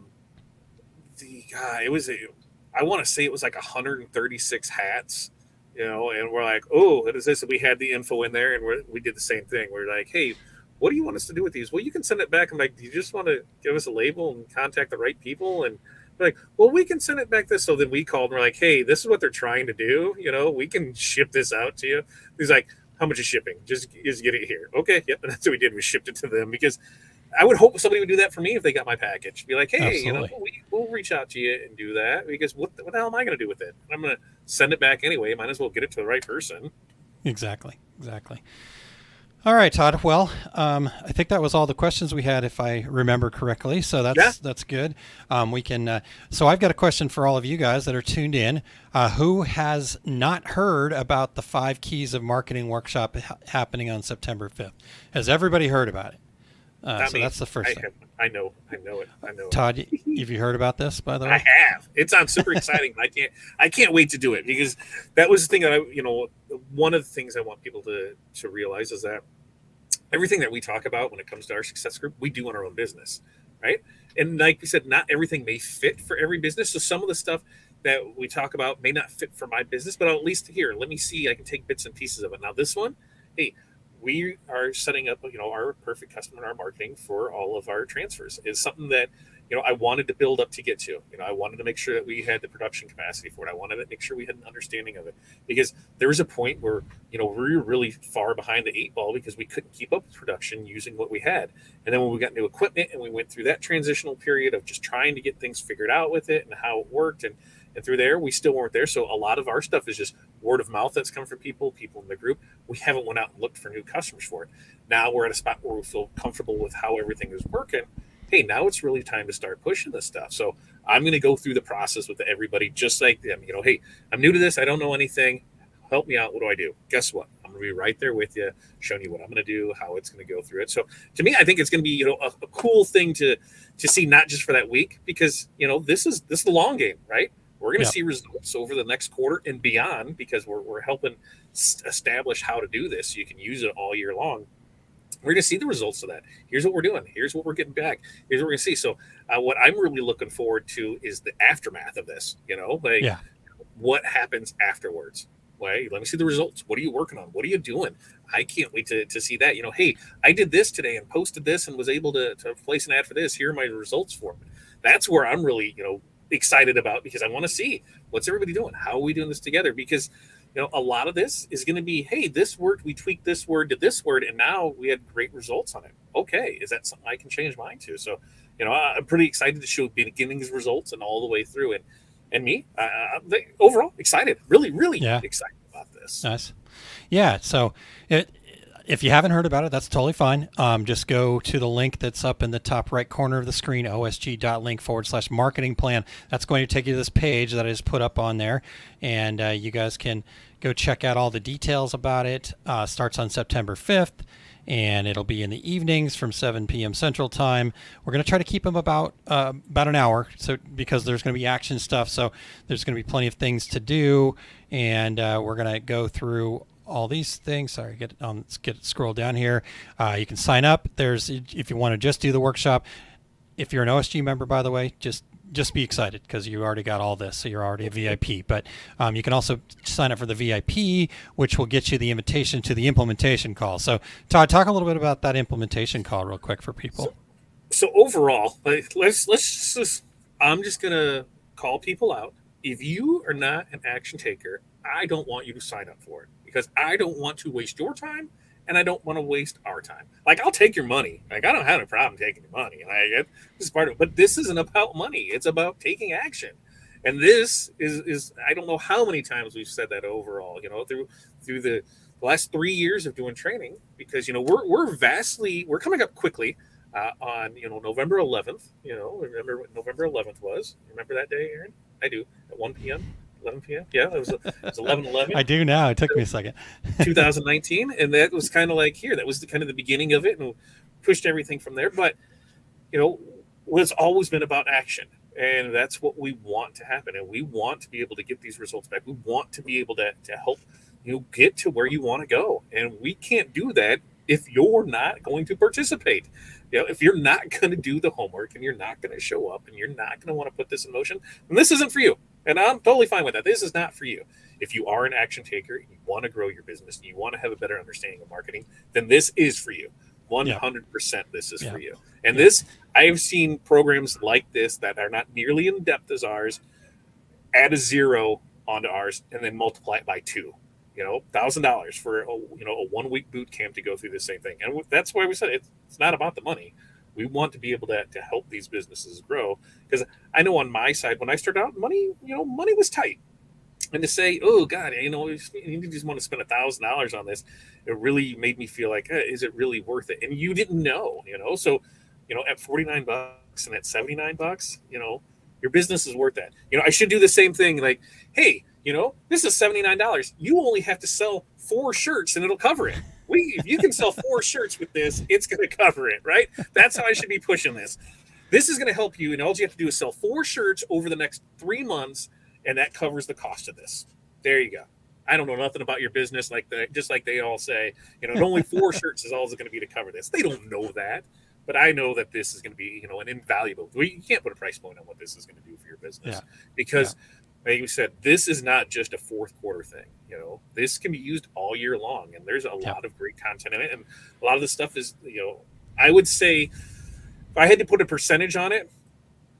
want to say it was like 136 hats, and we're like, oh, what is this? And we had the info in there, and we did the same thing. We're like, hey, what do you want us to do with these? Well, you can send it back. I'm like, do you just want to give us a label and contact the right people? And they're like, well, we can send it back this. So then we called and we're like, hey, this is what they're trying to do. We can ship this out to you. He's like, how much is shipping? Just get it here. Okay. Yep. And that's what we did. We shipped it to them because I would hope somebody would do that for me if they got my package. Be like, hey, we'll reach out to you and do that because what the hell am I going to do with it? I'm going to send it back anyway. Might as well get it to the right person. Exactly. All right, Todd. Well, I think that was all the questions we had, if I remember correctly. So that's good. We can. So I've got a question for all of you guys that are tuned in. Who has not heard about the 5 Keys of Marketing workshop happening on September 5th? Has everybody heard about it? So that's the first thing. I know it. Todd, have you heard about this, by the way? I have. It sounds super exciting. I can't wait to do it because that was the thing that one of the things I want people to realize is that everything that we talk about when it comes to our success group, we do in our own business, right? And like we said, not everything may fit for every business. So some of the stuff that we talk about may not fit for my business, but at least here, let me see, I can take bits and pieces of it. Now this one, hey, we are setting up, our perfect customer in our marketing for all of our transfers. It's something that, I wanted to build up to get to. I wanted to make sure that we had the production capacity for it. I wanted to make sure we had an understanding of it because there was a point where, we were really far behind the 8 ball because we couldn't keep up with production using what we had. And then when we got new equipment and we went through that transitional period of just trying to get things figured out with it and how it worked and through there, we still weren't there. So a lot of our stuff is just word of mouth that's come from people in the group. We haven't went out and looked for new customers for it. Now we're at a spot where we feel comfortable with how everything is working. Hey, now it's really time to start pushing this stuff. So I'm going to go through the process with everybody, just like them. Hey, I'm new to this. I don't know anything. Help me out. What do I do? Guess what? I'm going to be right there with you, showing you what I'm going to do, how it's going to go through it. So to me, I think it's going to be, a cool thing to see, not just for that week, because, this is the long game, right? We're going to see results over the next quarter and beyond because we're helping establish how to do this so you can use it all year long. We're going to see the results of that. Here's what we're doing. Here's what we're getting back. Here's what we're going to see. So what I'm really looking forward to is the aftermath of this, what happens afterwards. Let me see the results. What are you working on? What are you doing? I can't wait to see that. Hey, I did this today and posted this and was able to place an ad for this. Here are my results for it. That's where I'm really, excited about because I want to see what's everybody doing. How are we doing this together? Because a lot of this is going to be, hey, this worked. We tweaked this word to this word, and now we had great results on it. Okay, is that something I can change mine to? So, I'm pretty excited to show beginnings results and all the way through it. And me, overall excited, really, really excited about this. Nice, yeah. So if you haven't heard about it, that's totally fine. Just go to the link that's up in the top right corner of the screen, osg.link/marketing plan. That's going to take you to this page that is put up on there. And you guys can go check out all the details about it. Starts on September 5th, and it'll be in the evenings from 7 p.m. Central Time. We're going to try to keep them about an hour, so because there's going to be action stuff. So there's going to be plenty of things to do, and we're going to go through all these things. Sorry, let's scroll down here. You can sign up. If you want to just do the workshop. If you're an OSG member, by the way, just be excited because you already got all this, so you're already a VIP. But you can also sign up for the VIP, which will get you the invitation to the implementation call. So, Todd, talk a little bit about that implementation call real quick for people. So overall, let's just. I'm just gonna call people out. If you are not an action taker, I don't want you to sign up for it because I don't want to waste your time and I don't want to waste our time. I'll take your money. I don't have a problem taking your money. This is part of it. But this isn't about money. It's about taking action. And this is I don't know how many times we've said that overall, through the last 3 years of doing training, because, we're coming up quickly on, November 11th. Remember what November 11th was? Remember that day, Aaron? I do. At 1 p.m. 11 p.m. Yeah, it was 11:11. I do now. It took me a second. 2019, and that was kind of like here. That was kind of the beginning of it, and pushed everything from there. But it's always been about action, and that's what we want to happen. And we want to be able to get these results back. We want to be able to help get to where you want to go, and we can't do that if you're not going to participate. If you're not going to do the homework and you're not going to show up and you're not going to want to put this in motion, then this isn't for you. And I'm totally fine with that. This is not for you. If you are an action taker, you want to grow your business, and you want to have a better understanding of marketing, then this is for you. 100% this is for you. And this, I have seen programs like this that are not nearly in depth as ours, add a 0 onto ours and then multiply it by 2. $1,000 for a 1 week boot camp to go through the same thing. And that's why we said it's not about the money. We want to be able to help these businesses grow, because I know on my side, when I started out, money was tight. And to say, oh God, you just want to spend $1,000 on this, it really made me feel like, is it really worth it? And you didn't know, so, at $49 and at $79, your business is worth that. I should do the same thing. Like, hey, this is $79. You only have to sell 4 shirts and it'll cover it. If you can sell 4 shirts with this, it's going to cover it, right? That's how I should be pushing this. This is going to help you, and all you have to do is sell 4 shirts over the next 3 months, and that covers the cost of this. There you go. I don't know nothing about your business, just like they all say, only 4 shirts is all it's going to be to cover this. They don't know that, but I know that this is going to be, an invaluable. You can't put a price point on what this is going to do for your business, because, like you said, this is not just a fourth quarter thing. This can be used all year long, and there's a lot of great content in it, and a lot of the stuff is, I would say, if I had to put a percentage on it,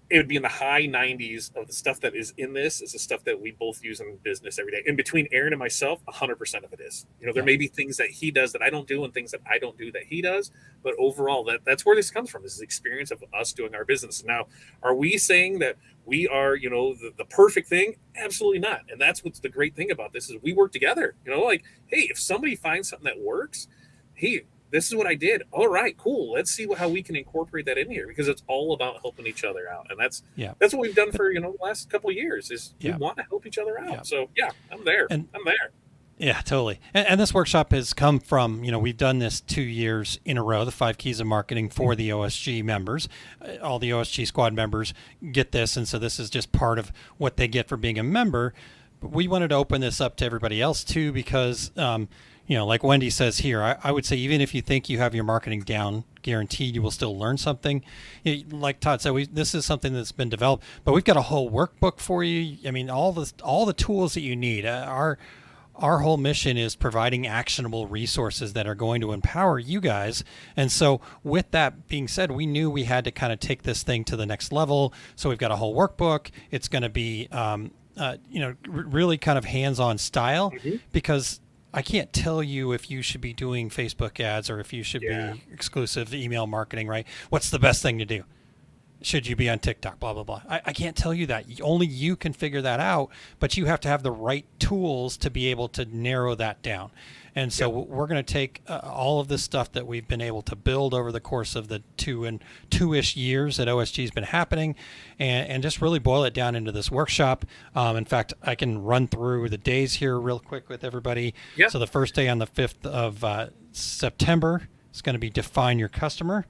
it would be in the high 90s of the stuff that is in this is the stuff that we both use in business every day. And between Aaron and myself, 100% of it is. There may be things that he does that I don't do and things that I don't do that he does. But overall, that's where this comes from, is the experience of us doing our business. Now, are we saying that we are, the perfect thing? Absolutely not. And that's what's the great thing about this is we work together. Like, hey, if somebody finds something that works, hey, this is what I did. All right, cool. Let's see how we can incorporate that in here, because it's all about helping each other out. And that's what we've done for, the last couple of years is we want to help each other out. So I'm there. I'm there. Yeah, totally. And this workshop has come from, we've done this 2 years in a row, the 5 Keys of Marketing for the OSG members. All the OSG squad members get this. And so this is just part of what they get for being a member. But we wanted to open this up to everybody else too, because, like Wendy says here, I would say even if you think you have your marketing down, guaranteed you will still learn something. Like Todd said, this is something that's been developed, but we've got a whole workbook for you. I mean, all the tools that you need. Our whole mission is providing actionable resources that are going to empower you guys. And so with that being said, we knew we had to kind of take this thing to the next level. So we've got a whole workbook. It's going to be, really kind of hands-on style, because I can't tell you if you should be doing Facebook ads or if you should be exclusive email marketing, right? What's the best thing to do? Should you be on TikTok, blah, blah, blah. I can't tell you that. Only you can figure that out, but you have to have the right tools to be able to narrow that down. And so we're going to take all of this stuff that we've been able to build over the course of the 2-ish years that OSG has been happening, and just really boil it down into this workshop. In fact, I can run through the days here real quick with everybody. Yep. So the first day on the 5th of September is going to be Define Your Customer.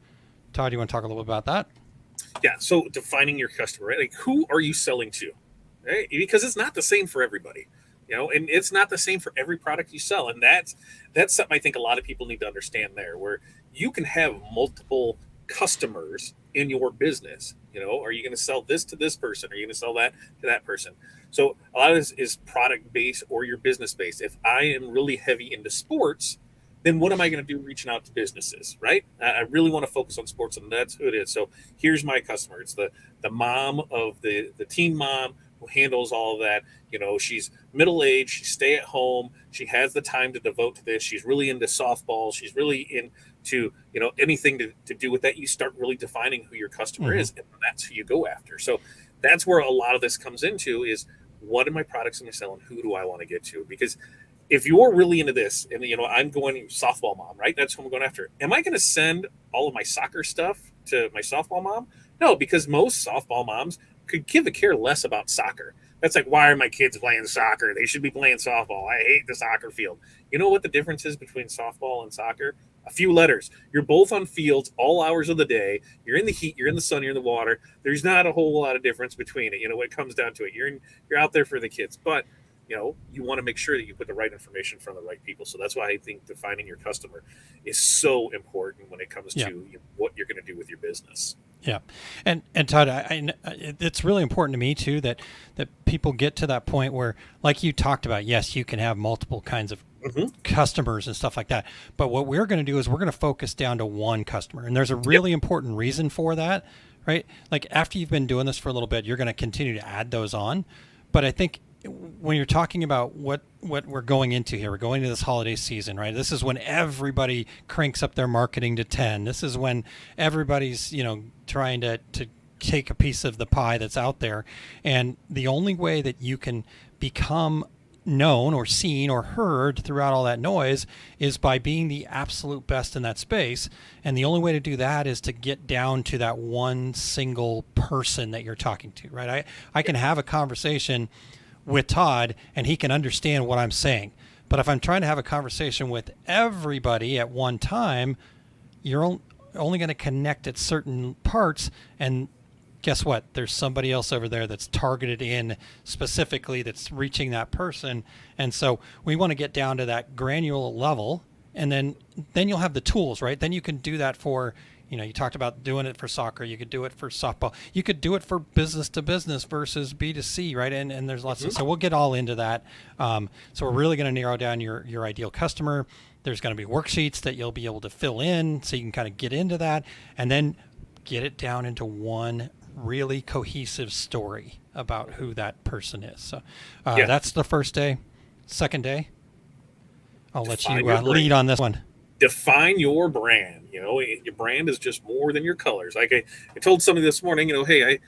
Todd, you want to talk a little bit about that? Yeah, so defining your customer, right? Like, who are you selling to? Right? Because it's not the same for everybody. And it's not the same for every product you sell. And that's something I think a lot of people need to understand there, where you can have multiple customers in your business. Are you going to sell this to this person? Are you going to sell that to that person? So a lot of this is product based or your business based. If I am really heavy into sports, then what am I going to do reaching out to businesses, right? I really want to focus on sports, and that's who it is. So here's my customer. It's the mom of the teen mom who handles all of that. She's middle-aged, she's stay at home, she has the time to devote to this. She's really into softball. She's really into, anything to do with that. You start really defining who your customer is, and that's who you go after. So that's where a lot of this comes into is, what are my products am I selling? Who do I want to get to? Because if you're really into this, and I'm going softball mom, right? That's who I'm going after. Am I going to send all of my soccer stuff to my softball mom? No, because most softball moms could give a care less about soccer. That's like, why are my kids playing soccer? They should be playing softball. I hate the soccer field. You know what the difference is between softball and soccer? A few letters. You're both on fields all hours of the day. You're in the heat, you're in the sun, you're in the water. There's not a whole lot of difference between it. You know, when it comes down to it, you're out there for the kids. But you know, you want to make sure that you put the right information from the right people. So that's why I think defining your customer is so important when it comes to what you're going to do with your business. Yeah, and Todd, it's really important to me too that people get to that point where, like you talked about, yes, you can have multiple kinds of customers and stuff like that. But what we're going to do is we're going to focus down to one customer, and there's a really important reason for that, right? Like after you've been doing this for a little bit, you're going to continue to add those on. But I think when you're talking about what we're going into here, we're going into this holiday season, right? This is when everybody cranks up their marketing to 10. This is when everybody's, trying to take a piece of the pie that's out there. And the only way that you can become known or seen or heard throughout all that noise is by being the absolute best in that space. And the only way to do that is to get down to that one single person that you're talking to, right? I can have a conversation with Todd and he can understand what I'm saying. But if I'm trying to have a conversation with everybody at one time, you're only going to connect at certain parts. And guess what? There's somebody else over there that's targeted in specifically that's reaching that person. And so we want to get down to that granular level, and then you'll have the tools, right? Then you can do that for, you talked about doing it for soccer. You could do it for softball. You could do it for business to business versus B2C, right? And there's lots of, so we'll get all into that. So we're really going to narrow down your ideal customer. There's going to be worksheets that you'll be able to fill in so you can kind of get into that and then get it down into one really cohesive story about who that person is. So that's the first day. Second day, I'll let you lead on this one. Define your brand. Your brand is just more than your colors. Like I told somebody this morning, hey,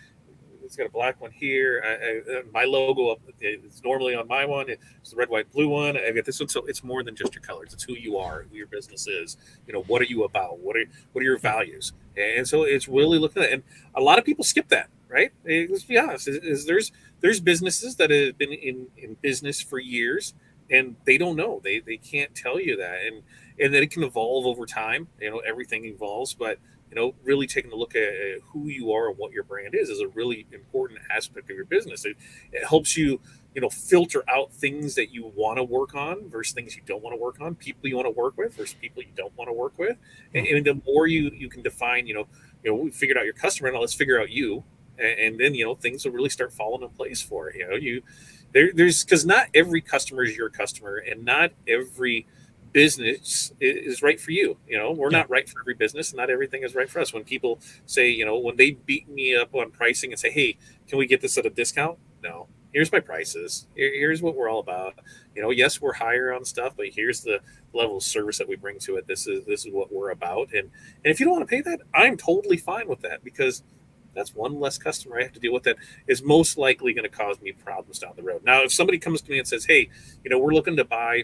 it's got a black one here. My logo up, it's normally on my one. It's the red, white, blue one. I got this one. So it's more than just your colors. It's who you are, who your business is. What are you about? What are your values? And so it's really looking at it. And a lot of people skip that, right? Let's be honest. There's businesses that have been in business for years and they don't know. They can't tell you that. And that it can evolve over time. Everything evolves, but really taking a look at who you are and what your brand is a really important aspect of your business. It helps you, filter out things that you want to work on versus things you don't want to work on, people you want to work with versus people you don't want to work with. And the more you can define, we figured out your customer, now let's figure out you. And then, things will really start falling in place for it. There's because not every customer is your customer and not every business is right for you. We're not right for every business. Not everything is right for us. When people say, when they beat me up on pricing and say, hey, can we get this at a discount? No, here's my prices. Here's what we're all about. Yes, we're higher on stuff, but here's the level of service that we bring to it. This is what we're about. And if you don't want to pay that, I'm totally fine with that because that's one less customer I have to deal with that is most likely going to cause me problems down the road. Now, if somebody comes to me and says, hey, we're looking to buy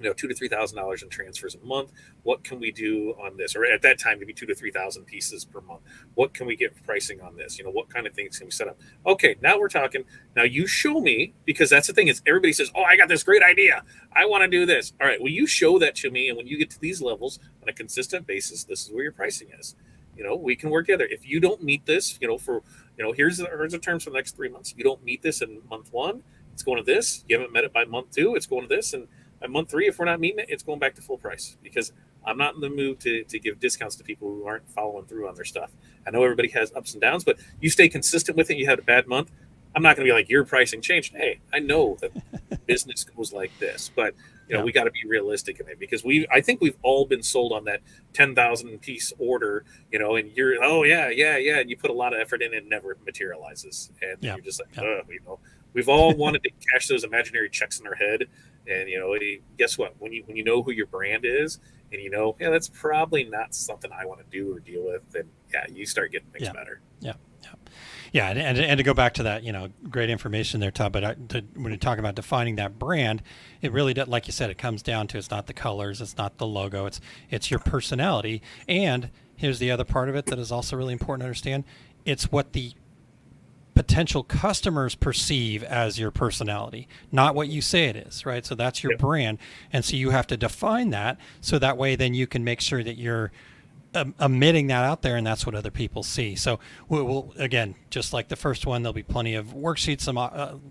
$2,000 to $3,000 in transfers a month. What can we do on this? Or at that time, maybe 2,000 to 3,000 pieces per month. What can we get pricing on this? What kind of things can we set up? Okay, now we're talking. Now you show me, because that's the thing is everybody says, oh, I got this great idea. I want to do this. All right, well, you show that to me. And when you get to these levels on a consistent basis, this is where your pricing is. We can work together. If you don't meet this, here's the terms for the next 3 months. You don't meet this in month 1, it's going to this. You haven't met it by month 2, it's going to this. And by month 3, if we're not meeting it, it's going back to full price because I'm not in the mood to give discounts to people who aren't following through on their stuff. I know everybody has ups and downs, but you stay consistent with it. You had a bad month. I'm not going to be like, your pricing changed. Hey, I know that business goes like this, but we got to be realistic in it because I think we've all been sold on that 10,000 piece order, and you're, oh yeah. And you put a lot of effort in and it never materializes. And you're just like, we've all wanted to cash those imaginary checks in our head. And, guess what? When you know who your brand is and that's probably not something I want to do or deal with, then you start getting things better. Yeah, and to go back to that, great information there, Todd. But when you're talking about defining that brand, it really does, like you said, it comes down to it's not the colors, it's not the logo, it's your personality. And here's the other part of it that is also really important to understand: it's what the potential customers perceive as your personality, not what you say it is, right? So that's your Yep. brand. And so you have to define that so that way then you can make sure that you're emitting that out there, and that's what other people see. So we'll again, just like the first one, there'll be plenty of worksheets,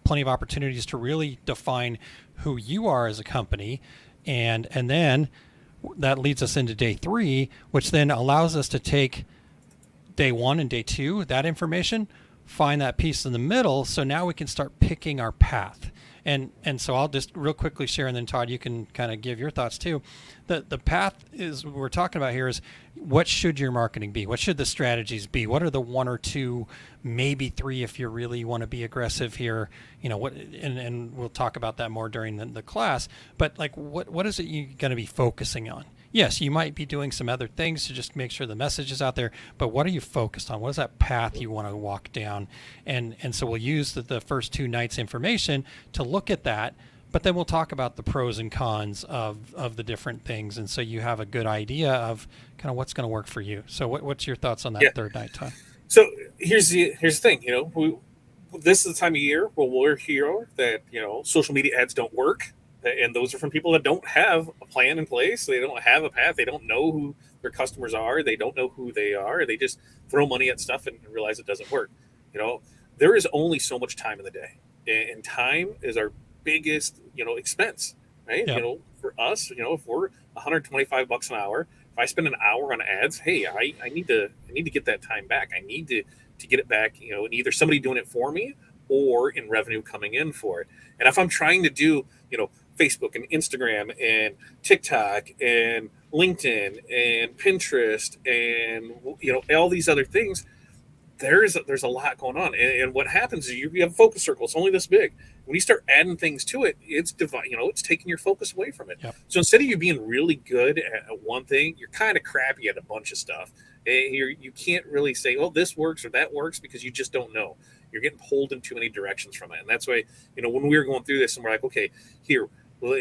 plenty of opportunities to really define who you are as a company, and then that leads us into day 3, which then allows us to take day 1 and day 2, that information, find that piece in the middle. So now we can start picking our path. And so I'll just real quickly share, and then Todd, you can kind of give your thoughts too. The path is we're talking about here is what should your marketing be? What should the strategies be? What are the 1 or 2, maybe 3 if you really want to be aggressive here? You know what? And we'll talk about that more during the class. But like, what is it you're going to be focusing on? Yes, you might be doing some other things to just make sure the message is out there, but what are you focused on? What is that path you want to walk down? And so we'll use the first 2 nights information to look at that, but then we'll talk about the pros and cons of the different things. And so you have a good idea of kind of what's going to work for you. So what's your thoughts on that third night, Todd? So here's the thing, this is the time of year when we're here that, social media ads don't work. And those are from people that don't have a plan in place. They don't have a path. They don't know who their customers are. They don't know who they are. They just throw money at stuff and realize it doesn't work. There is only so much time in the day, and time is our biggest, expense, right? Yeah. For us, if we're $125 an hour, if I spend an hour on ads, hey, I need to get that time back. I need to get it back, and either somebody doing it for me or in revenue coming in for it. And if I'm trying to do, Facebook and Instagram and TikTok and LinkedIn and Pinterest and all these other things, there's a lot going on. And what happens is you have a focus circle. It's only this big. When you start adding things to it, it's it's taking your focus away from it. Yep. So instead of you being really good at one thing, you're kind of crappy at a bunch of stuff. And you can't really say, well, this works or that works, because you just don't know. You're getting pulled in too many directions from it. And that's why, when we were going through this and we're like, okay, here,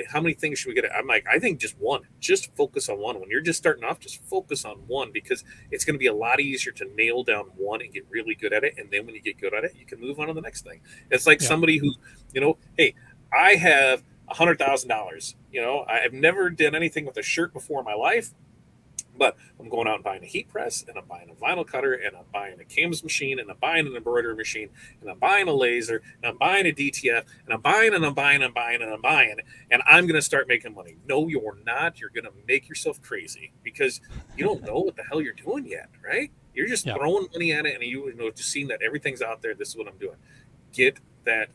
how many things should we get? I'm like, I think just one. Just focus on one. When you're just starting off, just focus on one, because it's going to be a lot easier to nail down one and get really good at it. And then when you get good at it, you can move on to the next thing. It's like somebody who, hey, I have $100,000. I've never done anything with a shirt before in my life. But I'm going out and buying a heat press, and I'm buying a vinyl cutter, and I'm buying a canvas machine, and I'm buying an embroidery machine, and I'm buying a laser, and I'm buying a DTF, and I'm buying, and I'm buying, and I'm buying, and I'm buying, and I'm going to start making money. No, you're not. You're going to make yourself crazy, because you don't know what the hell you're doing yet, right? You're just throwing money at it, and just seeing that everything's out there. This is what I'm doing. Get that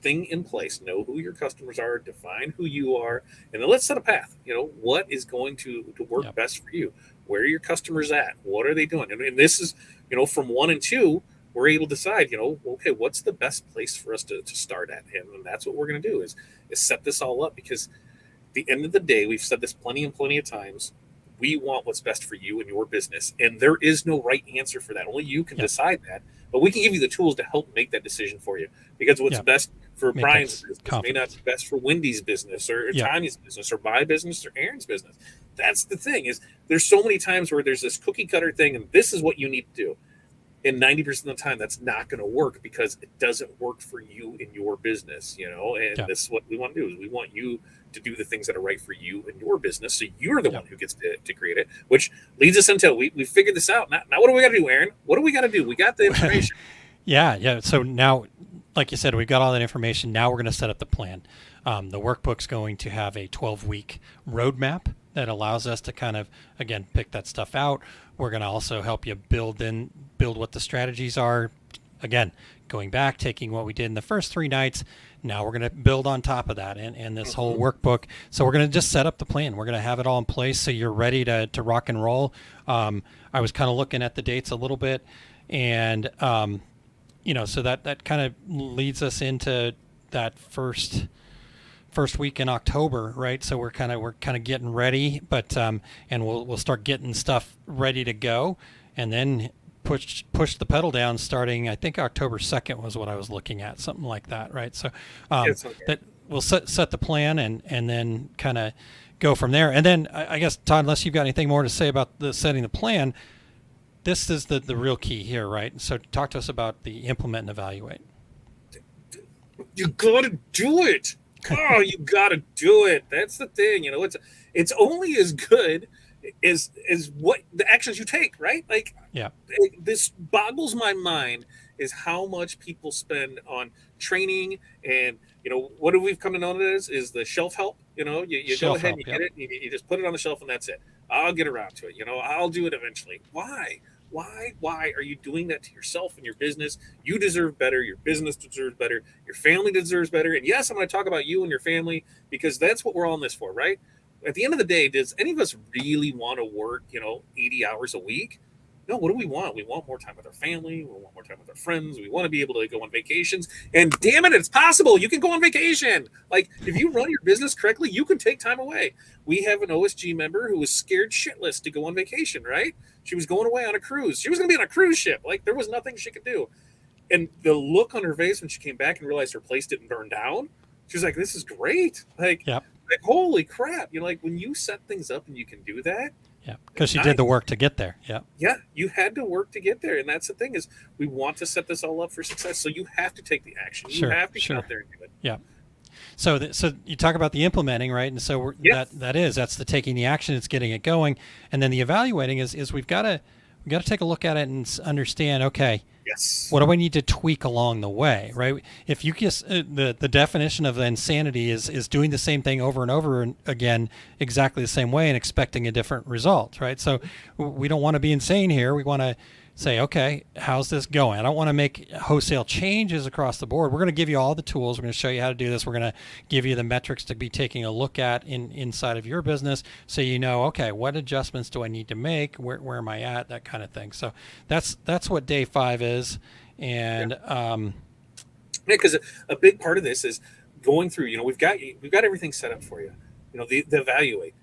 thing in place. Know who your customers are. Define who you are, and then let's set a path. What is going to work best for you? Where are your customers at? What are they doing? And this is, from 1 and 2, we're able to decide, okay, what's the best place for us to start at? And that's what we're going to do is set this all up, because at the end of the day, we've said this plenty of times, we want what's best for you and your business. And there is no right answer for that. Only you can decide that. But we can give you the tools to help make that decision for you, because what's best for Brian's business may not be best for Wendy's business or Tanya's business or my business or Aaron's business. That's the thing, is there's so many times where there's this cookie cutter thing and this is what you need to do. And 90% of the time, that's not going to work, because it doesn't work for you in your business, and this is what we want to do, is we want you to do the things that are right for you and your business. So you're the one who gets to create it, which leads us into, we figured this out. Now what do we got to do, Aaron? What do we got to do? We got the information. Yeah. So now, like you said, we've got all that information. Now we're going to set up the plan. The workbook's going to have a 12-week roadmap that allows us to kind of, again, pick that stuff out. We're going to also help you build what the strategies are. Again, going back, taking what we did in the first 3 nights. Now we're going to build on top of that and this whole workbook. So we're going to just set up the plan. We're going to have it all in place so you're ready to rock and roll. I was kind of looking at the dates a little bit, and so that kind of leads us into that first week in October, right? So we're kind of getting ready, but and we'll start getting stuff ready to go, and then push the pedal down starting, I think October 2nd was what I was looking at, something like that, right? So that we'll set the plan and then kind of go from there. And then I guess, Todd, unless you've got anything more to say about the setting the plan, this is the real key here, right? So talk to us about the implement and evaluate. You gotta do it. Oh, you gotta do it. That's the thing. It's only as good as what the actions you take, right? Like, Yeah. this boggles my mind is how much people spend on training, and what do we've come to know it as is the shelf help. You go Shelf ahead help, and you yep. get it, you just put it on the shelf and that's it. I'll get around to it. I'll do it eventually. Why are you doing that to yourself and your business? You deserve better. Your business deserves better. Your family deserves better. And yes, I'm going to talk about you and your family, because that's what we're all in this for, right? At the end of the day, does any of us really want to work, 80 hours a week? No, what do we want? We want more time with our family. We want more time with our friends. We want to be able to go on vacations. And damn it, it's possible. You can go on vacation. Like, if you run your business correctly, you can take time away. We have an OSG member who was scared shitless to go on vacation, right? She was going away on a cruise. She was going to be on a cruise ship. Like, there was nothing she could do. And the look on her face when she came back and realized her place didn't burn down, she was like, this is great. Like, Yep. like, holy crap. Like, when you set things up and you can do that, Yeah. Because she did the work to get there. Yeah. yeah, you had to work to get there. And that's the thing, is we want to set this all up for success. So you have to take the action. Sure, You have to sure. get out there and do it. Yeah. So so you talk about the implementing, right? And so Yeah. that's the taking the action, it's getting it going, and then the evaluating is we've got to take a look at it and understand, okay, Yes. what do I need to tweak along the way, right? If you just the definition of insanity is doing the same thing over and over again exactly the same way and expecting a different result, right? So we don't want to be insane here. We want to say, okay, how's this going? I don't want to make wholesale changes across the board. We're going to give you all the tools. We're going to show you how to do this. We're going to give you the metrics to be taking a look at inside of your business, so you know, okay, what adjustments do I need to make? Where am I at? That kind of thing. So that's what day 5 is. And because a big part of this is going through, we've got everything set up for you, the evaluate.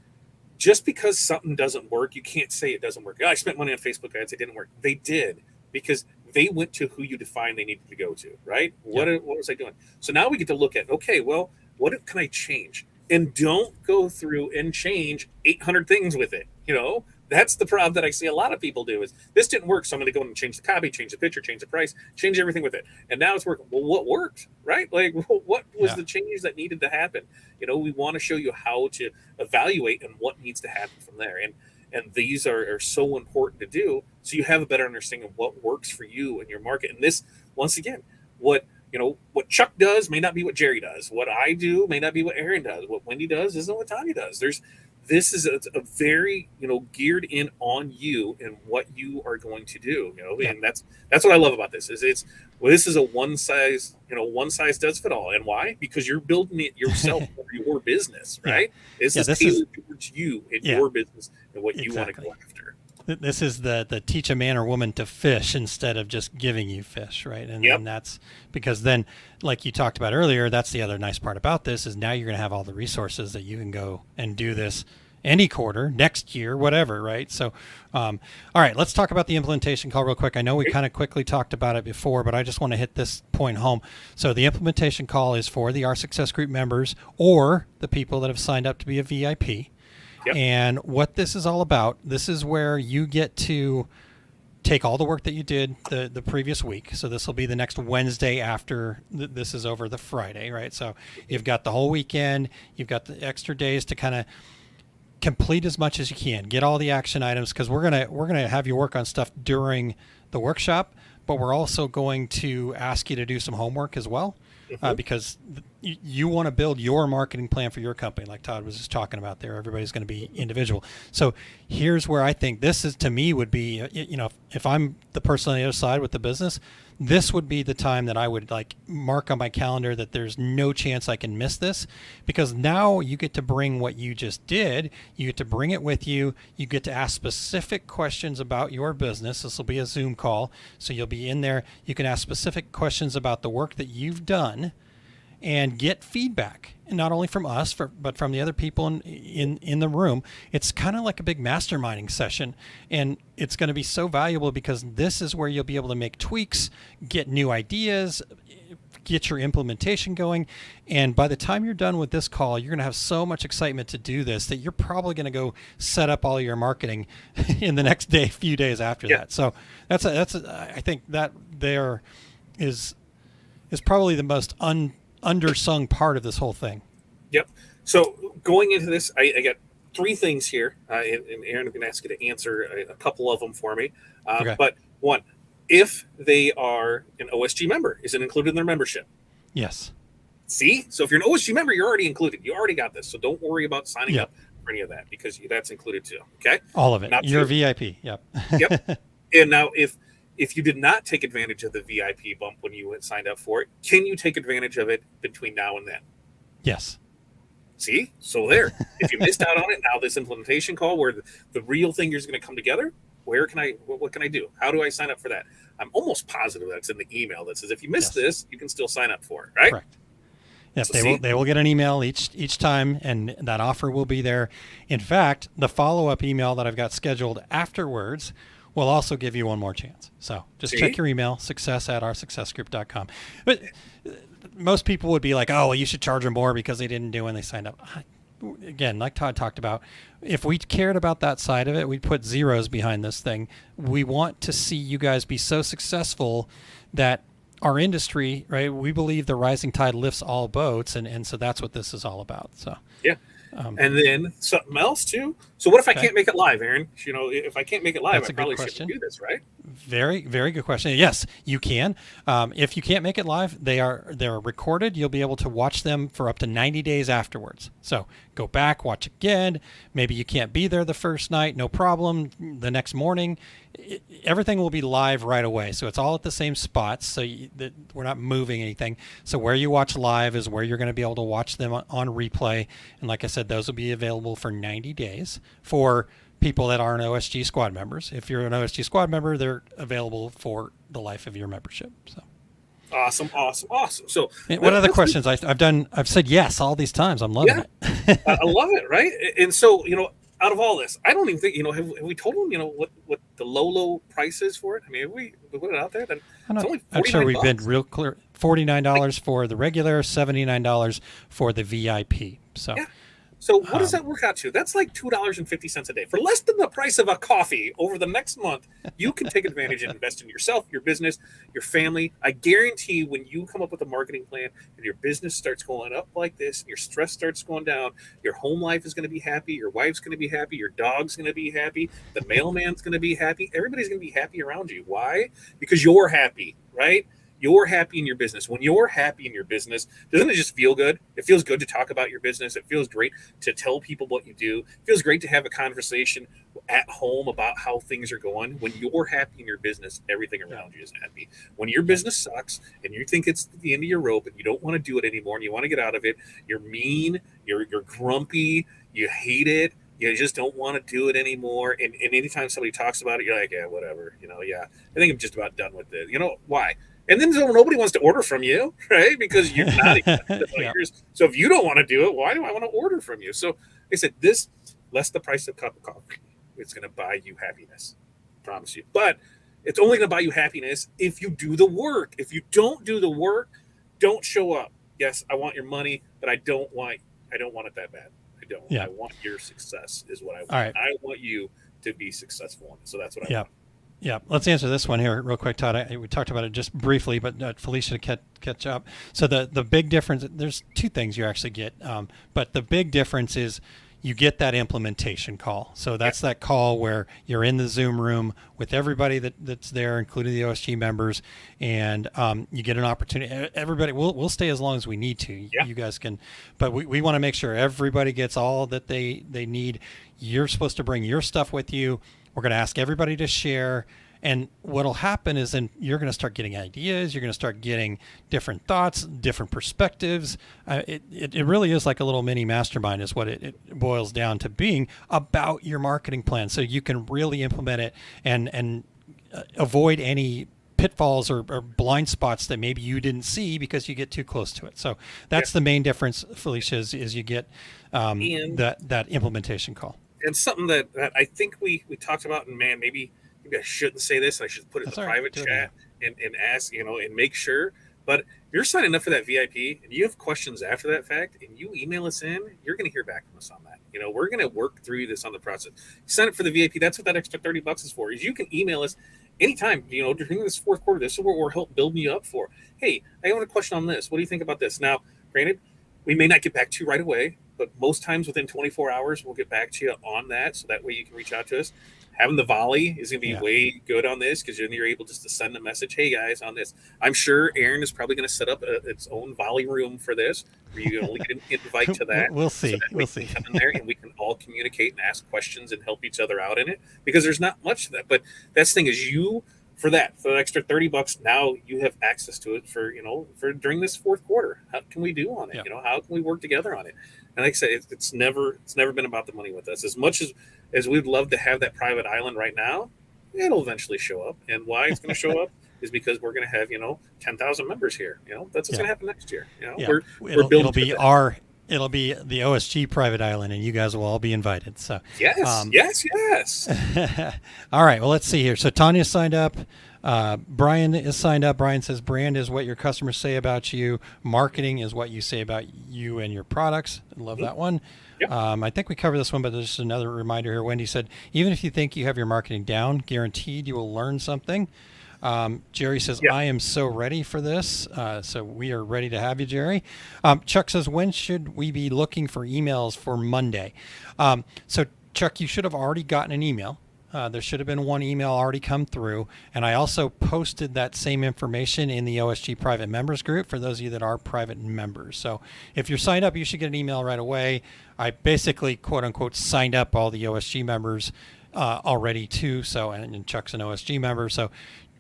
Just because something doesn't work, you can't say it doesn't work. I spent money on Facebook ads, it didn't work. They did, because they went to who you defined they needed to go to, right? What was I doing? So now we get to look at, okay, well, what can I change? And don't go through and change 800 things with it. That's the problem that I see a lot of people do, is this didn't work, so I'm going to go and change the copy, change the picture, change the price, change everything with it. And now it's working. Well, what worked, right? Like, what was the change that needed to happen? We want to show you how to evaluate and what needs to happen from there. And these are so important to do, so you have a better understanding of what works for you and your market. And this, once again, what Chuck does may not be what Jerry does. What I do may not be what Aaron does. What Wendy does isn't what Tanya does. This is a very, geared in on you and what you are going to do, and that's what I love about this, is this is a one size does fit all. And why? Because you're building it yourself for your business, right? This is tailored towards you and your business and what you want to go after. This is the teach a man or woman to fish instead of just giving you fish, right? And that's because then, like you talked about earlier, that's the other nice part about this, is now you're going to have all the resources that you can go and do this any quarter, next year, whatever, right? So, all right, let's talk about the implementation call real quick. I know we kind of quickly talked about it before, but I just want to hit this point home. So the implementation call is for the Our Success Group members or the people that have signed up to be a VIP. Yep. And what this is all about, this is where you get to take all the work that you did the previous week. So this will be the next Wednesday after this is over, the Friday, right? So you've got the whole weekend, you've got the extra days to kind of complete as much as you can, get all the action items, because we're gonna have you work on stuff during the workshop, but we're also going to ask you to do some homework as well. Because you want to build your marketing plan for your company, like Todd was just talking about there. Everybody's going to be individual. So here's where I think this is, to me, would be, if I'm the person on the other side with the business, this would be the time that I would like mark on my calendar that there's no chance I can miss this, because now you get to bring what you just did, you get to bring it with you, you get to ask specific questions about your business. This will be a Zoom call, so you'll be in there. You can ask specific questions about the work that you've done and get feedback, and not only from us, but from the other people in the room. It's kind of like a big masterminding session, and it's going to be so valuable, because this is where you'll be able to make tweaks, get new ideas, get your implementation going. And by the time you're done with this call, you're going to have so much excitement to do this that you're probably going to go set up all your marketing in the next few days after that. So I think that there is probably the most undersung part of this whole thing. Yep. So going into this, I got three things here, and Aaron, I'm going to ask you to answer a couple of them for me. Okay. But one, if they are an OSG member, is it included in their membership? Yes. See? So if you're an OSG member, you're already included. You already got this. So don't worry about signing Yep. up for any of that because that's included too. Okay? All of it. Not You're a two. VIP. Yep. Yep. And now if you did not take advantage of the VIP bump when you went signed up for it, can you take advantage of it between now and then? Yes. See? So there. If you missed out on it, now this implementation call where the real thing is going to come together, what can I do? How do I sign up for that? I'm almost positive that's in the email that says if you missed this, you can still sign up for it, right? Correct. Yes, So they will get an email each time, and that offer will be there. In fact, the follow-up email that I've got scheduled afterwards will also give you one more chance. So just check your email, success@oursuccessgroup.com. But most people would be like, oh, well, you should charge them more because they didn't do when they signed up. Again, like Todd talked about, if we cared about that side of it, we'd put zeros behind this thing. We want to see you guys be so successful that our industry, right, we believe the rising tide lifts all boats, and so that's what this is all about. So yeah. And then something else too. So what if I can't make it live, Aaron? You know, if I can't make it live, I probably shouldn't do this, right? Very, very good question. Yes, you can. If you can't make it live, they're recorded. You'll be able to watch them for up to 90 days afterwards. So go back, watch again. Maybe you can't be there the first night, no problem. The next morning, everything will be live right away. So it's all at the same spots. So we're not moving anything. So where you watch live is where you're going to be able to watch them on replay. And like I said, those will be available for 90 days for people that aren't OSG squad members. If you're an OSG squad member, they're available for the life of your membership. So awesome. So what other questions? I've said yes all these times. I'm loving it. I love it, right? And so, you know, out of all this, I don't even think, you know, have we told them, you know, what the low price is for it? I mean, have we put it out there? Then it's only $49. I'm sure we've been real clear. $49 for the regular, $79 for the VIP. So. Yeah. So what does that work out to? That's like $2.50 a day. For less than the price of a coffee over the next month, you can take advantage and invest in yourself, your business, your family. I guarantee when you come up with a marketing plan and your business starts going up like this, and your stress starts going down, your home life is going to be happy, your wife's going to be happy, your dog's going to be happy, the mailman's going to be happy. Everybody's going to be happy around you. Why? Because you're happy, right? You're happy in your business. When you're happy in your business, doesn't it just feel good? It feels good to talk about your business. It feels great to tell people what you do. It feels great to have a conversation at home about how things are going. When you're happy in your business, everything around you is happy. When your business sucks and you think it's the end of your rope and you don't want to do it anymore and you want to get out of it, you're mean, you're grumpy, you hate it, you just don't want to do it anymore. And anytime somebody talks about it, you're like, yeah, whatever. You know, yeah, I think I'm just about done with it. You know, why? And then so nobody wants to order from you, right? Because you're not even yours. So if you don't want to do it, why do I want to order from you? So like I said, this less the price of a cup of coffee. It's going to buy you happiness. Promise you. But it's only going to buy you happiness if you do the work. If you don't do the work, don't show up. Yes, I want your money, but I don't want it that bad. I don't. Yeah. I want your success is what I want. All right. I want you to be successful. So that's what I want. Yeah, let's answer this one here real quick, Todd. We talked about it just briefly, but Felicia to catch up. So the big difference, there's two things you actually get, but the big difference is you get that implementation call. So that's that call where you're in the Zoom room with everybody that's there, including the OSG members, and you get an opportunity. Everybody, we'll stay as long as we need to. Yeah. You guys can, but we want to make sure everybody gets all that they need. You're supposed to bring your stuff with you. We're going to ask everybody to share. And what'll happen is then you're going to start getting ideas. You're going to start getting different thoughts, different perspectives. It really is like a little mini mastermind is what it boils down to being about your marketing plan. So you can really implement it and avoid any pitfalls or blind spots that maybe you didn't see because you get too close to it. So that's the main difference, Felicia, is you get that implementation call. And something that I think we talked about, and man, maybe I shouldn't say this. I should put it in the private chat and ask, and make sure. But if you're signing up for that VIP and you have questions after that fact and you email us in, you're going to hear back from us on that. We're going to work through this on the process. You sign up for the VIP. That's what that extra $30 is for, is you can email us anytime, during this fourth quarter. This is what we're helping building you up for. Hey, I have a question on this. What do you think about this? Now, granted, we may not get back to you right away, but most times within 24 hours, we'll get back to you on that. So that way you can reach out to us. Having the volley is going to be way good on this, because then you're able just to send a message, hey guys, on this. I'm sure Aaron is probably going to set up its own volley room for this, where you can only get an invite to that. We'll see. So we'll see. Come in there and we can all communicate and ask questions and help each other out in it, because there's not much of that. But that's the thing is, for the extra $30, now you have access to it for during this fourth quarter. How can we do on it? How can we work together on it? And like I said, it's never been about the money with us. As much as we'd love to have that private island right now, it'll eventually show up. And why it's going to show up is because we're going to have 10,000 members here. That's what's going to happen next year. We're building. It'll be the OSG private island, and you guys will all be invited. So yes. All right. Well, let's see here. So Tanya signed up. Brian is signed up. Brian says brand is what your customers say about you. Marketing is what you say about you and your products. I love that one. Yep. I think we covered this one, but there's just another reminder here. Wendy said, even if you think you have your marketing down, guaranteed you will learn something. Jerry says, I am so ready for this. So we are ready to have you, Jerry. Chuck says, when should we be looking for emails for Monday? So Chuck, you should have already gotten an email. There should have been one email already come through. And I also posted that same information in the OSG private members group for those of you that are private members. So if you're signed up, you should get an email right away. I basically, quote unquote, signed up all the OSG members already too. So, and Chuck's an OSG member. So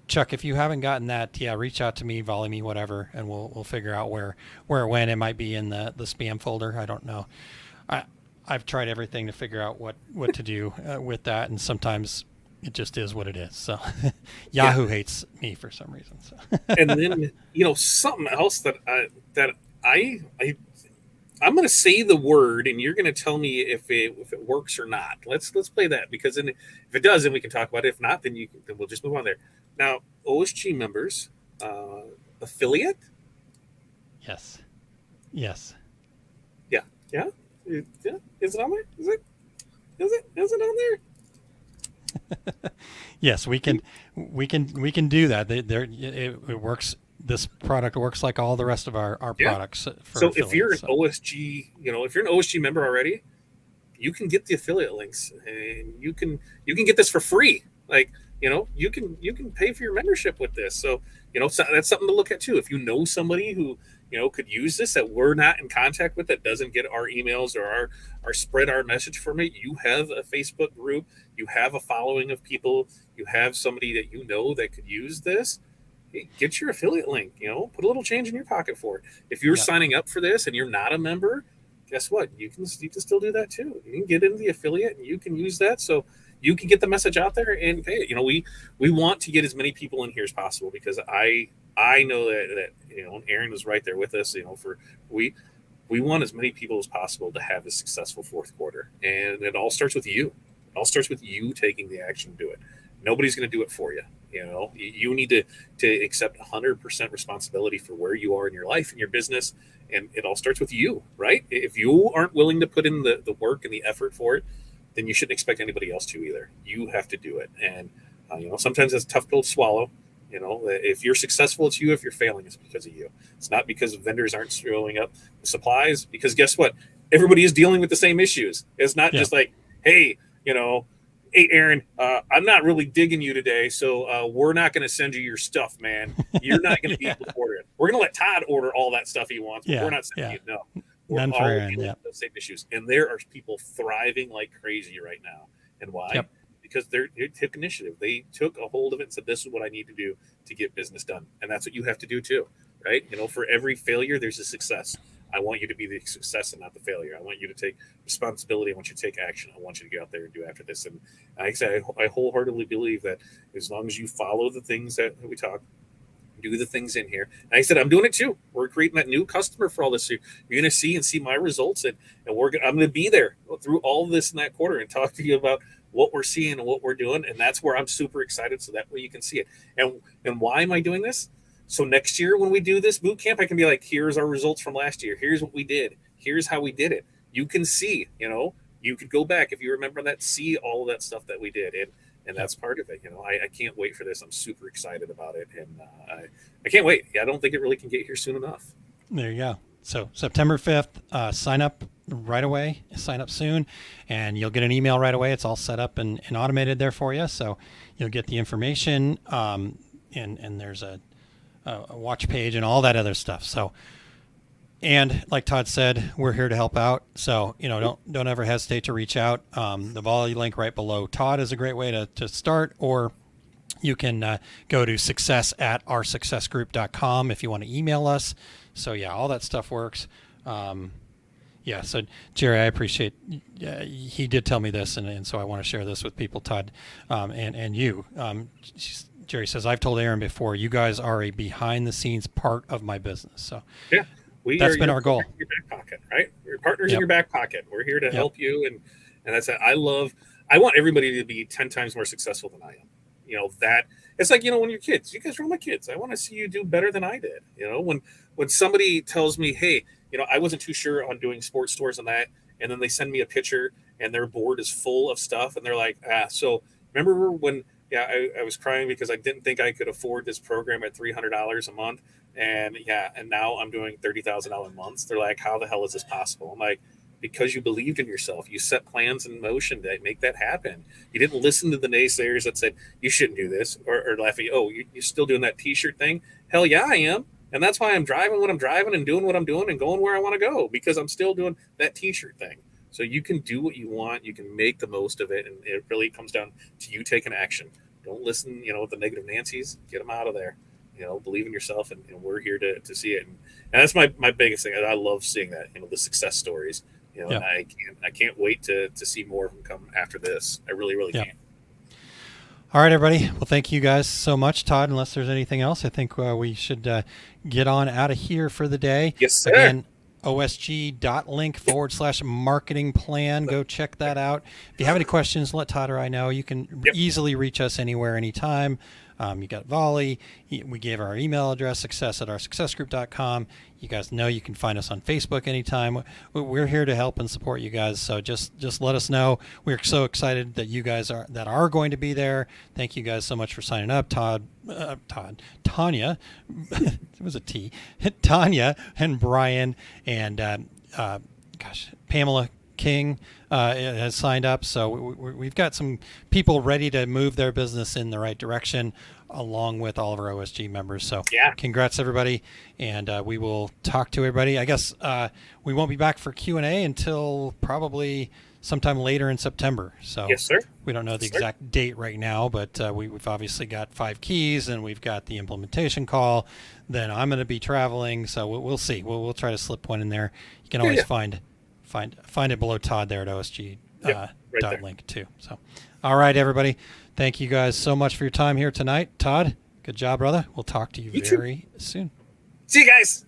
Chuck, if you haven't gotten that, reach out to me, volley me, whatever, and we'll figure out where it went. It might be in the spam folder. I don't know. I've tried everything to figure out what to do with that, and sometimes it just is what it is. So Yahoo hates me for some reason. So. And then something else that I'm going to say the word, and you're going to tell me if it works or not. Let's play that, because then if it does, then we can talk about it. If not, then we'll just move on there. Now, OSG members, affiliate. Yes. Yeah. Is it on there? Is it on there? Yes, we can do that. It works. This product works like all the rest of our products. So if you're an OSG, if you're an OSG member already, you can get the affiliate links, and you can get this for free. Like, you can pay for your membership with this. So, so that's something to look at too. If you know somebody who, could use this, that we're not in contact with, that doesn't get our emails or our spread our message from it, you have a Facebook group, you have a following of people, you have somebody that that could use this, get your affiliate link, put a little change in your pocket for it. If you're signing up for this and you're not a member, guess what? You can still do that too. You can get into the affiliate and you can use that. So you can get the message out there and pay it. We want to get as many people in here as possible, because I know that Aaron is right there with us. We want as many people as possible to have a successful fourth quarter, and it all starts with you. It all starts with you taking the action to do it. Nobody's going to do it for you. You need to accept 100% responsibility for where you are in your life and your business, and it all starts with you, right? If you aren't willing to put in the work and the effort for it, then you shouldn't expect anybody else to either. You have to do it. And, sometimes it's a tough pill to swallow. If you're successful, it's you. If you're failing, it's because of you. It's not because vendors aren't showing up with supplies, because guess what? Everybody is dealing with the same issues. It's not just like, hey, hey, Aaron, I'm not really digging you today, so we're not going to send you your stuff, man. You're not going to be able to order it. We're going to let Todd order all that stuff he wants, but we're not sending you. No. We're all dealing with the same issues. And there are people thriving like crazy right now. And why? Yep. Because they took initiative. They took a hold of it and said, this is what I need to do to get business done. And that's what you have to do too, right? For every failure, there's a success. I want you to be the success and not the failure. I want you to take responsibility. I want you to take action. I want you to get out there and do after this. And like I said, I wholeheartedly believe that as long as you follow the things that we talk, do the things in here. And I said, I'm doing it too. We're creating that new customer for all this. You're going to see my results, and I'm going to be there through all this in that quarter and talk to you about what we're seeing and what we're doing. And that's where I'm super excited. So that way you can see it. And why am I doing this? So next year when we do this boot camp, I can be like, here's our results from last year. Here's what we did. Here's how we did it. You can see, you could go back if you remember that, see all of that stuff that we did. And that's part of it. I can't wait for this. I'm super excited about it. And I can't wait. I don't think it really can get here soon enough. There you go. So September 5th, sign up right away, sign up soon, and you'll get an email right away. It's all set up and automated there for you. So you'll get the information, and there's a watch page and all that other stuff. So, and like Todd said, we're here to help out. So, don't ever hesitate to reach out. The volley link right below Todd is a great way to start, or you can go to success@oursuccessgroup.com if you want to email us. So yeah, all that stuff works. So Jerry, I appreciate, he did tell me this, and so I want to share this with people, Todd, and you. Jerry says, I've told Aaron before, you guys are a behind the scenes part of my business. So yeah, that's been our goal. Your back pocket, right? We're partners in your back pocket. We're here to help you. And that's it. I want everybody to be 10 times more successful than I am. That it's like, when you're kids, you guys are all my kids. I want to see you do better than I did. When somebody tells me, hey, I wasn't too sure on doing sports stores and that, and then they send me a picture and their board is full of stuff. And they're like, so remember when, I was crying because I didn't think I could afford this program at $300 a month. And now I'm doing $30,000 months. They're like, how the hell is this possible? I'm like, because you believed in yourself. You set plans in motion to make that happen. You didn't listen to the naysayers that said, you shouldn't do this, or laugh at you. You're still doing that t-shirt thing? Hell yeah, I am. And that's why I'm driving what I'm driving and doing what I'm doing and going where I want to go, because I'm still doing that t-shirt thing. So you can do what you want. You can make the most of it. And it really comes down to you taking action. Don't listen, the negative Nancy's. Get them out of there. Believe in yourself, and we're here to see it. And that's my biggest thing. I love seeing that, the success stories. And I can't wait to see more of them come after this. I really, really can't. All right, everybody. Well, thank you guys so much, Todd. Unless there's anything else, I think we should get on out of here for the day. Yes, sir. Again, osg.link/marketing plan. Go check that out. If you have any questions, let Todd or I know. You can easily reach us anywhere, anytime. You got Volley. We gave our email address, success@oursuccessgroup.com. You guys know you can find us on Facebook anytime. We're here to help and support you guys. So just let us know. We're so excited that you guys are going to be there. Thank you guys so much for signing up. Tanya, it was a T. Tanya and Brian and Pamela King has signed up. So we've got some people ready to move their business in the right direction, along with all of our OSG members. So congrats, everybody. And we will talk to everybody. I guess we won't be back for Q&A until probably sometime later in September. So yes, sir. We don't know the exact date right now, but we've obviously got 5 keys, and we've got the implementation call. Then I'm going to be traveling. So we'll see. We'll try to slip one in there. You can always find it below Todd there at OSG .link too. So, all right, everybody. Thank you guys so much for your time here tonight. Todd, good job, brother. We'll talk to you very soon. See you guys.